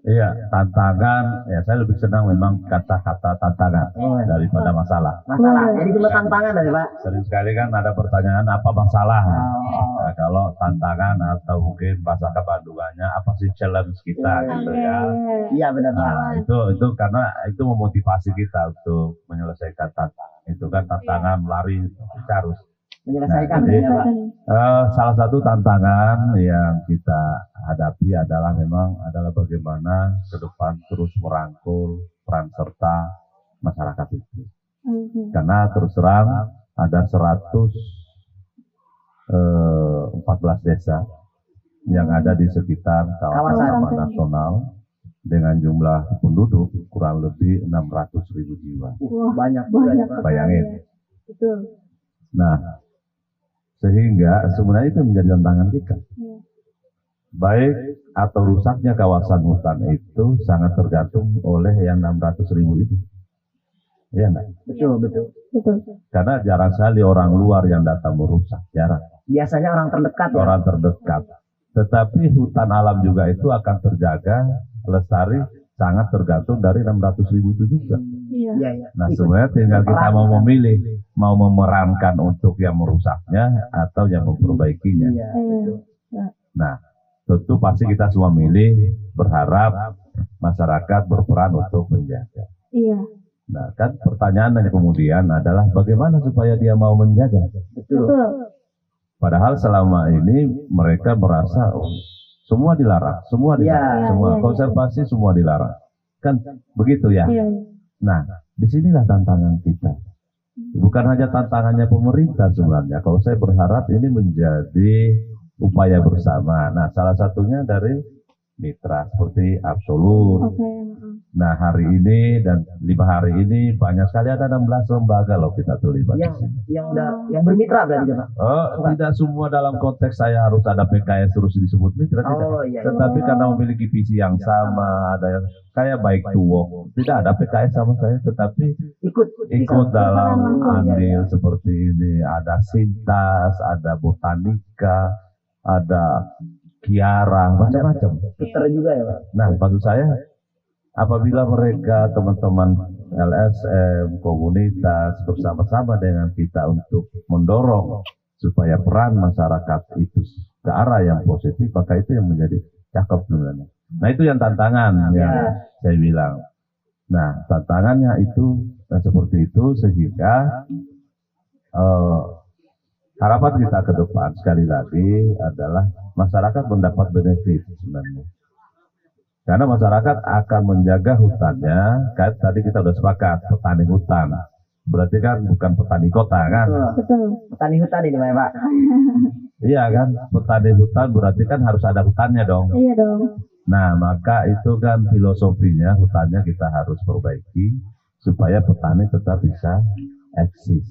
C: Iya, tantangan, ya saya lebih senang memang kata-kata tantangan daripada masalah.
A: Masalah. Jadi cuma tantangan dari Pak.
C: Sering sekali kan ada pertanyaan apa masalah. Nah, kalau tantangan atau mungkin bahasa kebandungannya apa sih challenge kita gitu ya.
A: Iya benar Pak.
C: Nah, itu karena itu memotivasi kita untuk menyelesaikan tantangan. Itu kan tantangan lari kita harus.
A: Menyelesaikan
C: Nah, jadi,
A: ya Pak.
C: Salah satu tantangan yang kita hadapi adalah bagaimana ke depan terus merangkul peran serta masyarakat itu. Karena terus terang ada 114 desa yang ada di sekitar kawasan
B: Kawasan.
C: taman nasional dengan jumlah penduduk kurang lebih 600.000 jiwa.
A: Banyak
B: banyak.
A: Pak.
C: Bayangin.
B: Betul.
C: Nah, sehingga sebenarnya itu menjadi tantangan kita.
B: Iya.
C: Baik atau rusaknya kawasan hutan itu sangat tergantung oleh yang 600.000 itu. Iya enggak?
A: Betul, betul.
B: Betul.
C: Karena jarang sekali orang luar yang datang merusak, jarang.
A: Biasanya orang terdekat ya.
C: Orang terdekat. Tetapi hutan alam juga itu akan terjaga, lestari, sangat tergantung dari 600.000 itu juga.
B: Iya.
A: Iya, iya.
C: Nah,
A: Ikut.
C: sebenarnya tinggal kita
A: Berperan.
C: mau memilih, mau memerankan untuk yang merusaknya atau yang memperbaikinya.
A: Iya,
B: Iya.
A: betul.
C: Nah, tentu pasti kita semua milih, berharap masyarakat berperan untuk menjaga.
B: Iya.
C: Nah, kan pertanyaannya kemudian adalah bagaimana supaya dia mau menjaga?
A: Betul.
B: Betul.
C: Padahal selama ini mereka merasa semua dilarang, semua dilarang,
A: Iya,
C: semua
B: iya, iya.
C: konservasi semua dilarang. Kan begitu ya?
B: Iya.
C: Nah, disinilah tantangan kita. Bukan hanya tantangannya pemerintah sebenarnya. Kalau saya berharap ini menjadi upaya bersama. Nah, salah satunya dari mitra seperti Absolut.
B: Oke.
C: Nah, hari ini dan 5 hari ini banyak sekali, ada 16 lembaga loh kita terlibat di sini.
A: Yang bermitra berarti Pak.
C: Oh, tidak semua dalam konteks saya harus ada PKS terus disebut mitra, tidak.
A: Oh iya.
C: Tetapi karena memiliki visi yang sama, ada yang kayak baik to work, tidak ada PKS sama saya, tetapi ikut dalam andil seperti ini. Ada Sintas, ada Botanika, ada Kiara, macam-macam.
A: Twitter juga ya Pak.
C: Nah, maksud saya, apabila mereka teman-teman LSM, komunitas bersama-sama dengan kita untuk mendorong supaya peran masyarakat itu ke arah yang positif, maka itu yang menjadi cakep sebenarnya. Nah, itu yang tantangan yang saya bilang. Nah, tantangannya itu seperti itu sehingga harapan kita ke depan sekali lagi adalah masyarakat mendapat benefit sebenarnya. Karena masyarakat akan menjaga hutannya, kan tadi kita sudah sepakat, petani hutan. Berarti kan bukan petani kota kan?
B: Betul.
A: Petani hutan ini Pak.
C: Iya kan, petani hutan berarti kan harus ada hutannya dong.
B: Iya dong.
C: Nah, maka itu kan filosofinya hutannya kita harus perbaiki supaya petani tetap bisa eksis.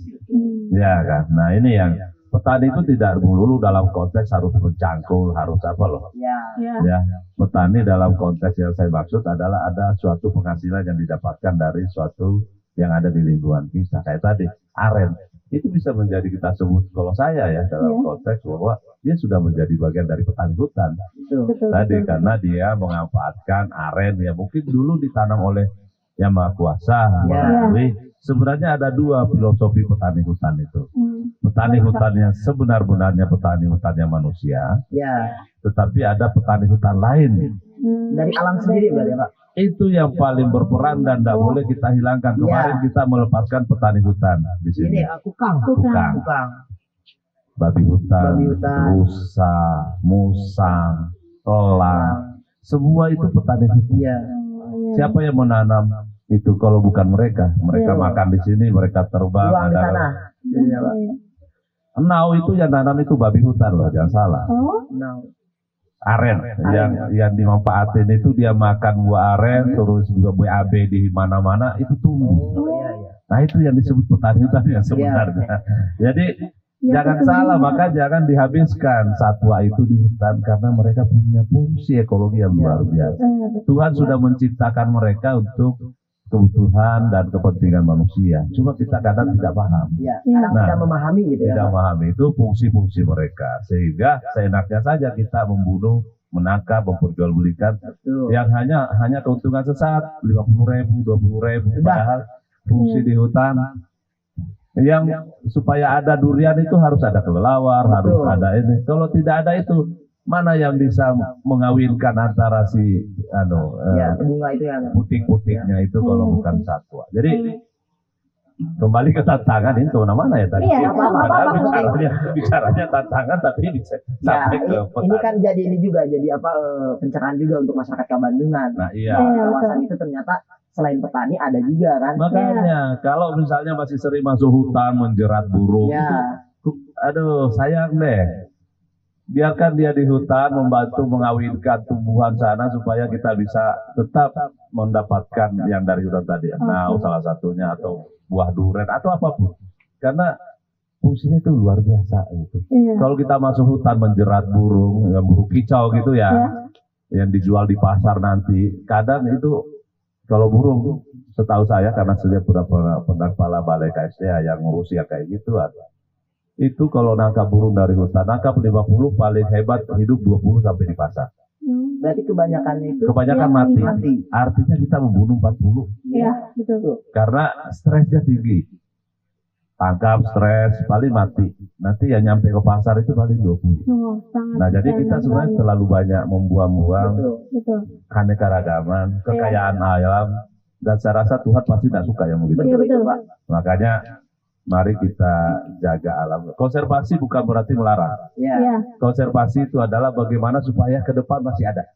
C: Ya kan. Nah, ini yang petani itu tidak melulu dalam konteks harus mencangkul, harus apa loh.
A: Ya.
B: Iya.
C: Ya, petani dalam konteks yang saya maksud adalah ada suatu penghasilan yang didapatkan dari suatu yang ada di lingkungan kita. Kayak tadi, aren. Itu bisa menjadi kita sebut, kalau saya ya, dalam konteks bahwa dia sudah menjadi bagian dari petani hutan.
A: Betul.
B: Betul.
C: Tadi
B: betul.
C: karena dia memanfaatkan aren yang mungkin dulu ditanam oleh Yang Maha Kuasa. Melalui, sebenarnya ada dua filosofi petani hutan itu. Petani hutan yang sebenar-benarnya petani hutannya manusia,
A: Ya.
C: tetapi ada petani hutan lain.
A: Dari alam sendiri berarti Pak.
C: Itu yang paling berperan dan tidak boleh kita hilangkan. Kemarin kita melepaskan petani hutan di sini.
A: Ini kukang.
C: Kukang,
A: Kukang.
C: babi hutan,
A: Babi hutan.
C: rusa, musang, elang, semua itu petani hutan.
A: Iya.
C: Siapa yang menanam itu kalau bukan mereka? Mereka makan di sini, mereka terbang.
A: Buang di
C: ada
A: sana. Iya Pak.
C: Enau itu yang tanam itu babi hutan loh, jangan salah.
B: Oh.
A: Nah.
C: Aren yang dimanfaatin itu dia makan buah aren, terus juga BAB di mana-mana itu tumbuh.
A: Oh iya iya.
C: Nah, itu yang disebut petani hutan yang sebenarnya. Jadi jangan salah, maka jangan dihabiskan satwa itu di hutan karena mereka punya fungsi ekologi yang luar biasa. Tuhan sudah menciptakan mereka untuk kebutuhan dan kepentingan manusia. Cuma kita kadang tidak paham.
A: Iya. Kadang
C: Nah,
A: tidak memahami gitu ya.
C: Tidak
A: Pak.
C: memahami itu fungsi-fungsi mereka. Sehingga seenaknya saja kita membunuh, menangkap, memperjualbelikan
A: Betul.
C: yang hanya keuntungan sesaat 50.000, 20.000. Padahal fungsi di hutan yang supaya ada durian itu harus ada kelelawar, harus ada ini. Kalau tidak ada itu, mana yang bisa mengawinkan antara si
A: Ya, bunga itu yang
C: puting-putingnya itu kalau bukan satwa. Jadi kembali ke tantangan itu mana ya tadi?
B: Iya,
C: Padahal
B: apa-apa.
C: bicaranya tantangan tapi bisa
A: ya,
C: sampai ke
A: ini kan jadi ini juga jadi pencerahan juga untuk masyarakat Kabandungan.
C: Nah, iya.
A: Kawasan itu ternyata selain petani ada juga kan.
C: Makanya kalau misalnya masih sering masuk hutan menjerat burung,
A: Ya.
C: aduh sayang deh. biarkan dia di hutan membantu mengawinkan tumbuhan sana supaya kita bisa tetap mendapatkan yang dari hutan tadi. Nah, salah satunya atau buah durian atau apapun. Karena fungsinya itu luar biasa itu. Kalau kita masuk hutan menjerat burung, ya burung kicau gitu ya, yang dijual di pasar nanti, kadang itu kalau burung, setahu saya karena saya pernah kepala balai KSDA yang ngurus ya kayak gitu ada. Itu kalau nangkap burung dari hutan, nangkap 50 paling hebat hidup 20 sampai di pasar.
A: Berarti kebanyakannya itu
C: mati. Artinya kita membunuh 40.
B: Iya, betul.
C: Karena stresnya tinggi. Tangkap stres, paling mati. Nanti yang nyampe ke pasar itu paling 20. Nah, jadi kita sebenarnya terlalu banyak membuang-buang keanekaragaman, kekayaan alam, dan saya rasa Tuhan pasti tidak suka yang begitu.
B: Betul, Pak.
C: Makanya mari kita jaga alam. Konservasi bukan berarti melarang. Konservasi itu adalah bagaimana supaya ke depan masih ada.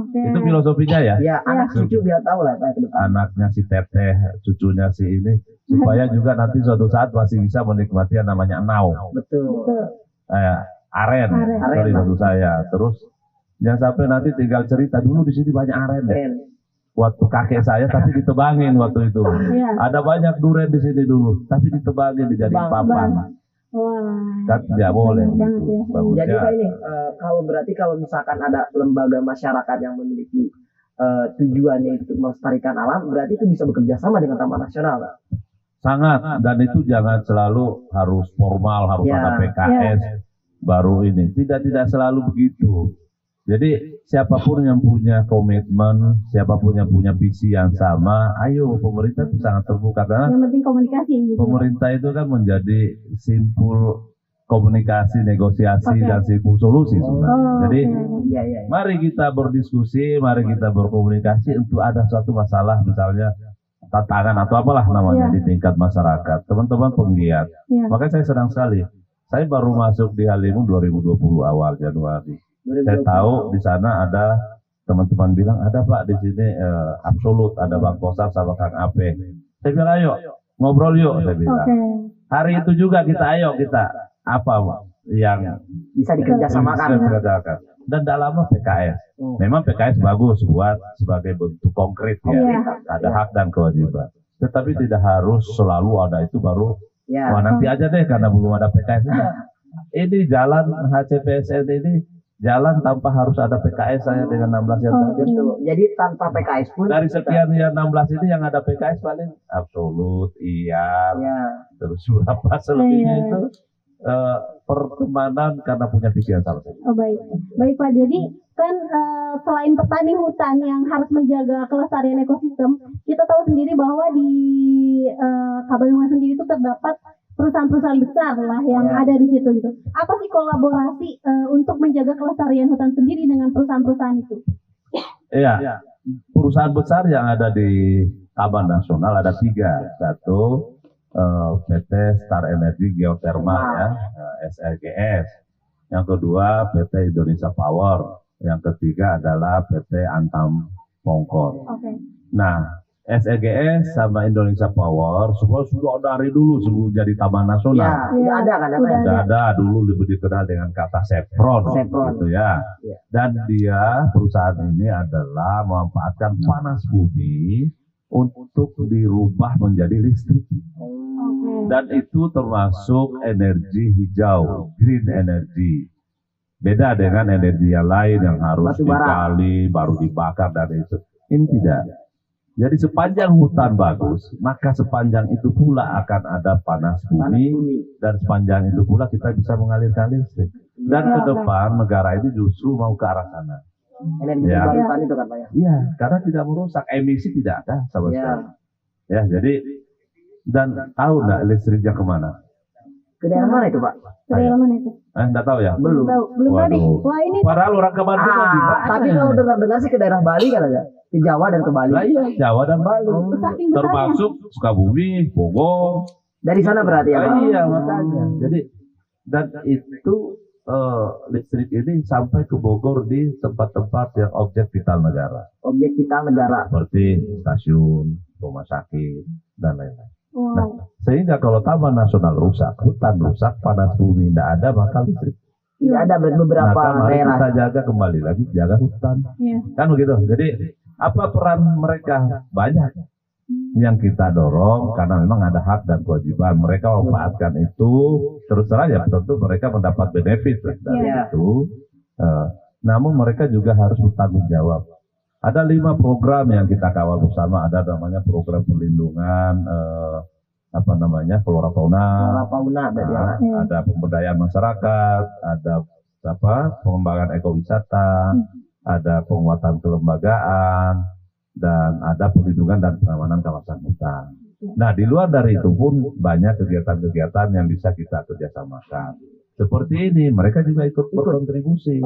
C: Itu filosofinya ya.
A: Ya, anak cucu biar tahu lah Pak ke depan.
C: Anaknya si teteh, cucunya si ini, supaya juga nanti suatu saat masih bisa menikmati yang namanya enau.
A: Betul.
C: Aren. Sorry maksud saya. Terus jangan sampai nanti tinggal cerita dulu di sini banyak aren. Waktu kakek saya tapi ditebangin waktu itu. Ada banyak durian di sini dulu, tapi ditebangin dijadiin papan. Kan tidak boleh gitu.
A: Jadi Pak ini kalau misalkan ada lembaga masyarakat yang memiliki tujuannya itu melestarikan alam, berarti itu bisa bekerja sama dengan Taman Nasional, Pak?
C: Sangat, dan itu jangan selalu harus formal, harus ada PKS baru ini. Tidak selalu begitu. Jadi siapapun yang punya komitmen, siapapun yang punya visi yang sama, ayo pemerintah itu sangat terbuka karena
B: yang penting komunikasi. Gitu.
C: Pemerintah itu kan menjadi simpul komunikasi, negosiasi dan simpul solusi sebenarnya. Jadi mari kita berdiskusi, mari kita berkomunikasi untuk ada suatu masalah misalnya tantangan atau apalah namanya di tingkat masyarakat, teman-teman penggiat. Makanya saya senang sekali. Saya baru masuk di Halimun 2020 awal Januari. Saya tahu di sana ada teman-teman bilang ada Pak di sini Absolut, ada Bang Kosar sama Kang Ape. Saya bilang ayo ngobrol yuk, saya bilang. Hari itu juga kita apa yang
A: bisa dikerjasamakan.
C: Dan tidak lama PKS. Memang PKS bagus buat sebagai bentuk konkret ya. Ada hak dan kewajiban. Tetapi tidak harus selalu ada itu baru. Nanti aja deh karena belum ada PKS. Ini jalan HCPSN ini. Jalan tanpa harus ada PKS saya dengan 16 yang tadi.
A: Jadi tanpa PKS pun
C: dari sekian yang 16 ini yang ada PKS paling Absolut, terus berapa selebihnya itu pertemanan karena punya visi yang sama.
B: Baik Pak. Jadi kan selain petani hutan yang harus menjaga kelestarian ekosistem, kita tahu sendiri bahwa di Kabandungan sendiri itu terdapat perusahaan-perusahaan besar lah yang ada di situ gitu. Apa sih kolaborasi untuk menjaga kelestarian hutan sendiri dengan perusahaan-perusahaan itu?
C: Iya, perusahaan besar yang ada di Taman Nasional ada 3. Satu PT Star Energy Geothermal ya, SRGS. Yang kedua PT Indonesia Power. Yang ketiga adalah PT Antam Pongkor. Nah, SEGS sama Indonesia Power semua sudah dari dulu sebelum jadi Taman Nasional. Sudah ada dulu lebih dikenal dengan kata Chevron gitu ya. Dan dia perusahaan ini adalah memanfaatkan panas bumi untuk dirubah menjadi listrik. Dan itu termasuk energi hijau, green energy. Beda dengan energi yang lain yang harus dikali baru dibakar dan itu. Ini tidak. Jadi sepanjang hutan bagus, maka sepanjang itu pula akan ada panas bumi, dan sepanjang itu pula kita bisa mengalirkan listrik. Dan ke depan negara ini justru mau ke arah sana.
A: Energi itu kan Pak ya?
C: Iya, karena tidak merusak, emisi tidak ada sama sekali. Ya, jadi dan tahu nggak listriknya kemana?
A: Ke daerah mana itu Pak?
B: Ke daerah mana itu?
C: Nggak tahu ya?
B: Belum tadi. Wah ini.
C: Padahal orang ke Bandung
A: tapi kalau dengar-dengar sih ke daerah Bali kan ada. Ke Jawa dan ke Bali.
C: Iya, Jawa dan Bali. Termasuk Sukabumi, Bogor.
A: Dari sana berarti ya Pak?
C: Iya, makanya. Jadi dan itu listrik ini sampai ke Bogor di tempat-tempat yang objek vital negara.
A: Objek vital negara.
C: Seperti stasiun, rumah sakit, dan lain-lain. Nah, sehingga kalau Taman Nasional rusak, hutan rusak, panas bumi tidak ada, maka listrik
A: Tidak ada beberapa
C: Maka mari
A: daerah.
C: kita jaga kembali lagi, jaga hutan.
B: Iya.
C: Kan begitu. Jadi apa peran mereka? Banyak yang kita dorong karena memang ada hak dan kewajiban mereka memanfaatkan itu. Terus terang ya tentu mereka mendapat benefit dari
A: Iya.
C: itu. Namun mereka juga harus bertanggung jawab. Ada 5 program yang kita kawal bersama. Ada namanya program perlindungan flora fauna.
A: Fauna berarti ya.
C: Ada pemberdayaan masyarakat, ada pengembangan ekowisata, ada penguatan kelembagaan, dan ada perlindungan dan pengamanan kawasan hutan. Nah, di luar dari itu pun banyak kegiatan-kegiatan yang bisa kita kerjasamakan. Seperti ini, mereka juga ikut berkontribusi.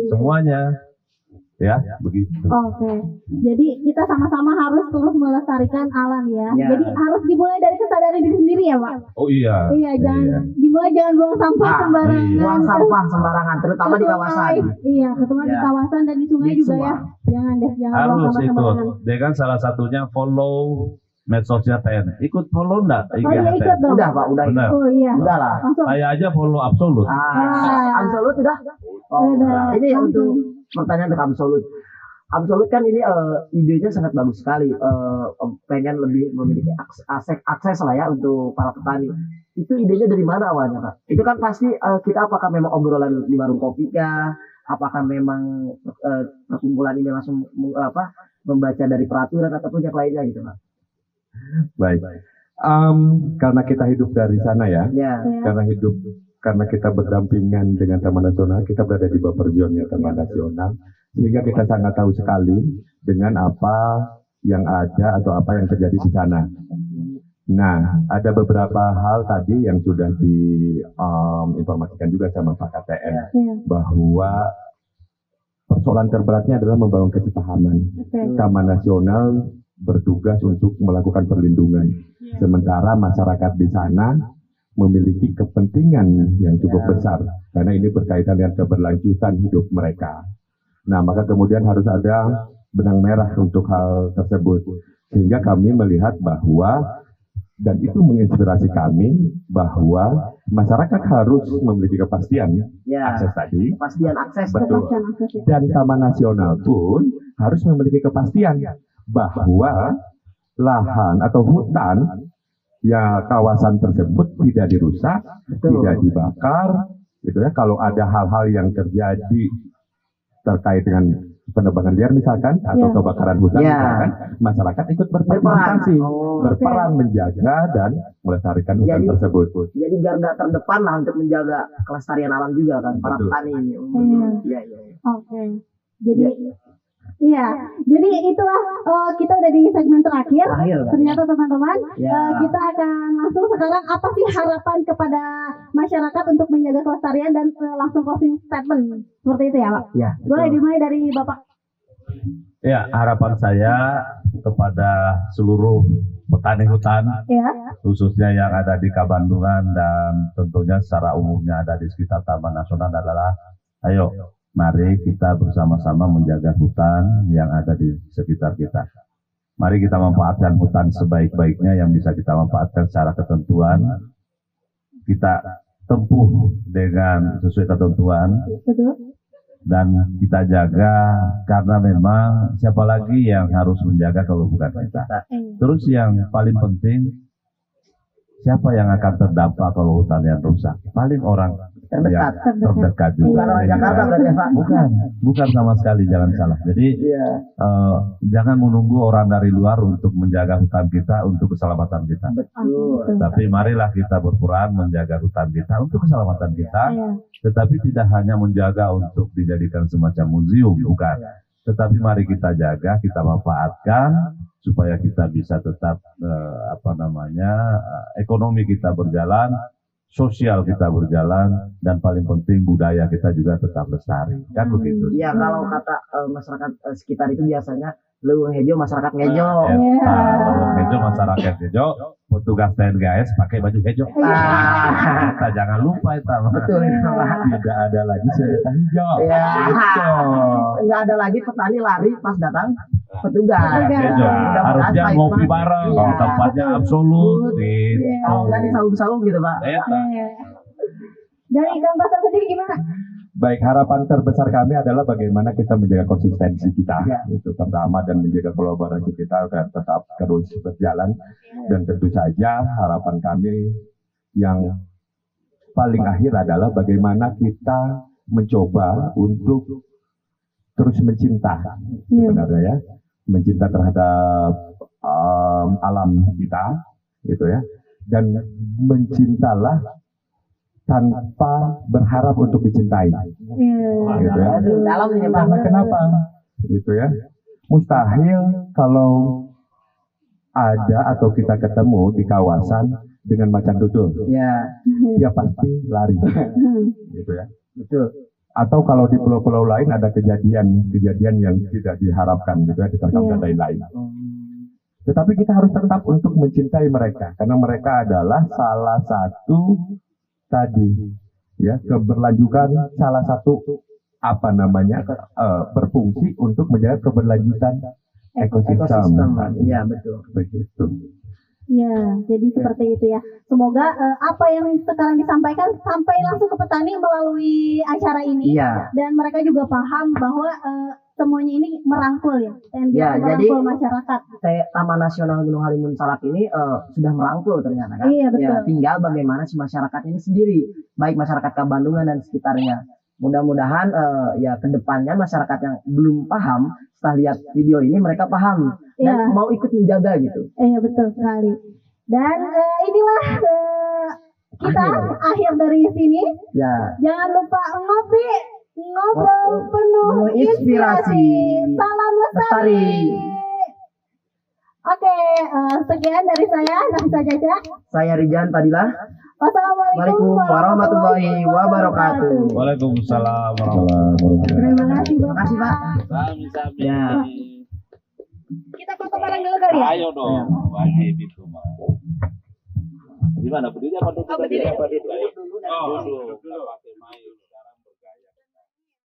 C: Semuanya. Ya, begitu.
B: Oke. Jadi kita sama-sama harus terus melestarikan alam ya.
A: Ya.
B: Jadi harus dimulai dari kesadaran diri sendiri ya, Pak.
C: Oh iya.
B: Iya, jangan buang sampah sembarangan.
A: Buang sampah sembarangan, terutama di kawasan.
B: Iya, terutama di
A: Ya.
B: kawasan dan di sungai
A: Di
B: juga
A: semua.
B: ya. Jangan buang
C: Harus
B: sampah
C: ikut.
B: sembarangan.
C: Dengan salah satunya follow medsosnya TN. Ikut follow enggak?
B: Oh iya, ikut dong.
A: Udah Pak, udah.
C: Benar.
B: Oh iya.
A: Udah lah.
B: Langsung.
C: Saya aja follow absolut.
A: Absolut udah. Oh,
B: Udah.
A: ini untuk pertanyaan untuk Absolut. Absolut kan ini idenya sangat bagus sekali. Pengen lebih memiliki akses lah ya untuk para petani. Itu idenya dari mana awalnya Pak? Itu kan pasti kita apakah memang obrolan di warung kopi kah? Apakah memang perkumpulan ini langsung membaca dari peraturan ataupun yang lainnya gitu Pak?
D: Baik. Karena kita hidup dari sana ya,
A: Ya.
D: karena kita berdampingan dengan Taman Nasional, kita berada di buffer zone-nya Taman Nasional, sehingga kita sangat tahu sekali dengan apa yang ada atau apa yang terjadi di sana. Nah, ada beberapa hal tadi yang sudah diinformasikan juga sama Pak KTN, bahwa persoalan terberatnya adalah membangun kesepahaman. Taman Nasional bertugas untuk melakukan perlindungan, sementara masyarakat di sana memiliki kepentingan yang cukup besar, karena ini berkaitan dengan keberlanjutan hidup mereka. Nah, maka kemudian harus ada benang merah untuk hal tersebut. Sehingga kami melihat bahwa, dan itu menginspirasi kami, bahwa masyarakat harus memiliki kepastian akses tadi.
A: Kepastian akses.
D: Betul. Dan Taman Nasional pun harus memiliki kepastian bahwa lahan atau hutan, ya kawasan tersebut tidak dirusak, tidak dibakar, gitu ya. Kalau ada hal-hal yang terjadi terkait dengan penebangan liar misalkan atau kebakaran hutan misalkan, masyarakat ikut berpartisipasi, berperan menjaga dan melestarikan hutan tersebut.
A: Jadi garda terdepan lah untuk menjaga kelestarian alam juga kan para
D: Betul.
A: petani ini. Iya.
B: Oke. Jadi jadi itulah kita udah di segmen terakhir. Ternyata teman-teman, kita akan langsung sekarang apa sih harapan kepada masyarakat untuk menjaga kelestarian dan langsung closing statement seperti itu ya Pak.
A: Ya.
B: Boleh dimulai dari Bapak.
C: Ya, harapan saya kepada seluruh petani hutan,
B: Ya.
C: khususnya yang ada di Kabandungan dan tentunya secara umumnya ada di sekitar Taman Nasional adalah, ayo, mari kita bersama-sama menjaga hutan yang ada di sekitar kita. Mari kita manfaatkan hutan sebaik-baiknya yang bisa kita manfaatkan secara ketentuan. Kita tempuh dengan sesuai ketentuan.
B: Betul.
C: Dan kita jaga, karena memang siapa lagi yang harus menjaga kalau bukan kita. Terus yang paling penting, siapa yang akan terdampak kalau hutan yang rusak? Paling orang yang terdekat juga.
A: Bukan orang Jakarta berarti ya Pak?
C: Bukan sama sekali, jangan salah. Jadi jangan menunggu orang dari luar untuk menjaga hutan kita untuk keselamatan kita.
A: Betul.
C: Tapi marilah kita berperan menjaga hutan kita untuk keselamatan kita. Tetapi tidak hanya menjaga untuk dijadikan semacam museum, bukan. Tetapi mari kita jaga, kita manfaatkan supaya kita bisa tetap ekonomi kita berjalan, sosial kita berjalan, dan paling penting budaya kita juga tetap lestari. Kan begitu.
A: Iya, kalau kata masyarakat sekitar itu biasanya leuweung hejo masyarakat ngejo.
C: Leuweung hejo masyarakat hejo, petugas TNGS pakai baju hejo. Kita jangan lupa itu.
A: Betul.
D: Tidak ada lagi senjata hijau.
A: Iya. Enggak ada lagi petani lari pas datang petugas.
C: Hejo. Harusnya ngopi bareng, tempatnya absolut.
A: Kalau enggak disaung-saung gitu Pak.
B: Dari Kang Pasar sendiri gimana?
D: Baik, harapan terbesar kami adalah bagaimana kita menjaga konsistensi kita,
A: Ya.
D: itu pertama, dan menjaga kolaborasi kita agar tetap terus berjalan. Dan tentu saja harapan kami yang paling akhir adalah bagaimana kita mencoba untuk terus mencinta, sebenarnya ya, mencinta terhadap alam kita, gitu ya, dan mencintalah tanpa berharap untuk dicintai. Gitu ya.
A: Dalam ini Pak.
D: Karena kenapa? Gitu ya. Mustahil kalau ada atau kita ketemu di kawasan dengan macan tutul,
A: Ya,
D: dia pasti lari. Gitu ya.
A: betul.
D: Atau kalau di pulau-pulau lain ada kejadian yang tidak diharapkan, gitu ya, diterkam dan lain-lain. Tetapi kita harus tetap untuk mencintai mereka, karena mereka adalah salah satu tadi, ya, keberlanjutan, salah satu berfungsi untuk menjaga keberlanjutan ekosistem.
A: Iya, betul.
D: Begitu.
B: Ya, jadi seperti itu ya. Semoga apa yang sekarang disampaikan sampai langsung ke petani melalui acara ini.
A: Iya.
B: Dan mereka juga paham bahwa semuanya ini merangkul ya. Dan
A: Ya,
B: merangkul
A: jadi
B: masyarakat.
A: Taman Nasional Gunung Halimun Salak ini sudah merangkul ternyata kan.
B: Iya, betul.
A: Ya, tinggal bagaimana si masyarakat ini sendiri, baik masyarakat Kabandungan dan sekitarnya. Mudah-mudahan ya kedepannya masyarakat yang belum paham setelah lihat video ini mereka paham dan
B: Iya.
A: mau ikut menjaga gitu.
B: Iya, betul sekali. Dan inilah kita akhir dari sini.
A: Ya,
B: Jangan lupa ngobrol penuh inspirasi. Salam lestari. Oke, sekian dari saya, Nafisa Caca.
A: saya Rijan Fadilah.
B: Wassalamualaikum
A: Waalaikumsalam warahmatullahi wabarakatuh.
C: Waalaikumsalam warahmatullahi wabarakatuh.
B: Terima kasih,
A: Terima kasih Pak.
C: Sami-sami.
A: Ya.
B: Kita foto bareng dulu kali ya.
C: Ayo dong, wajib itu mah. Gimana berdiri apa duduk?
B: Oh, berdiri.
C: Apa duduk? Oh, duduk.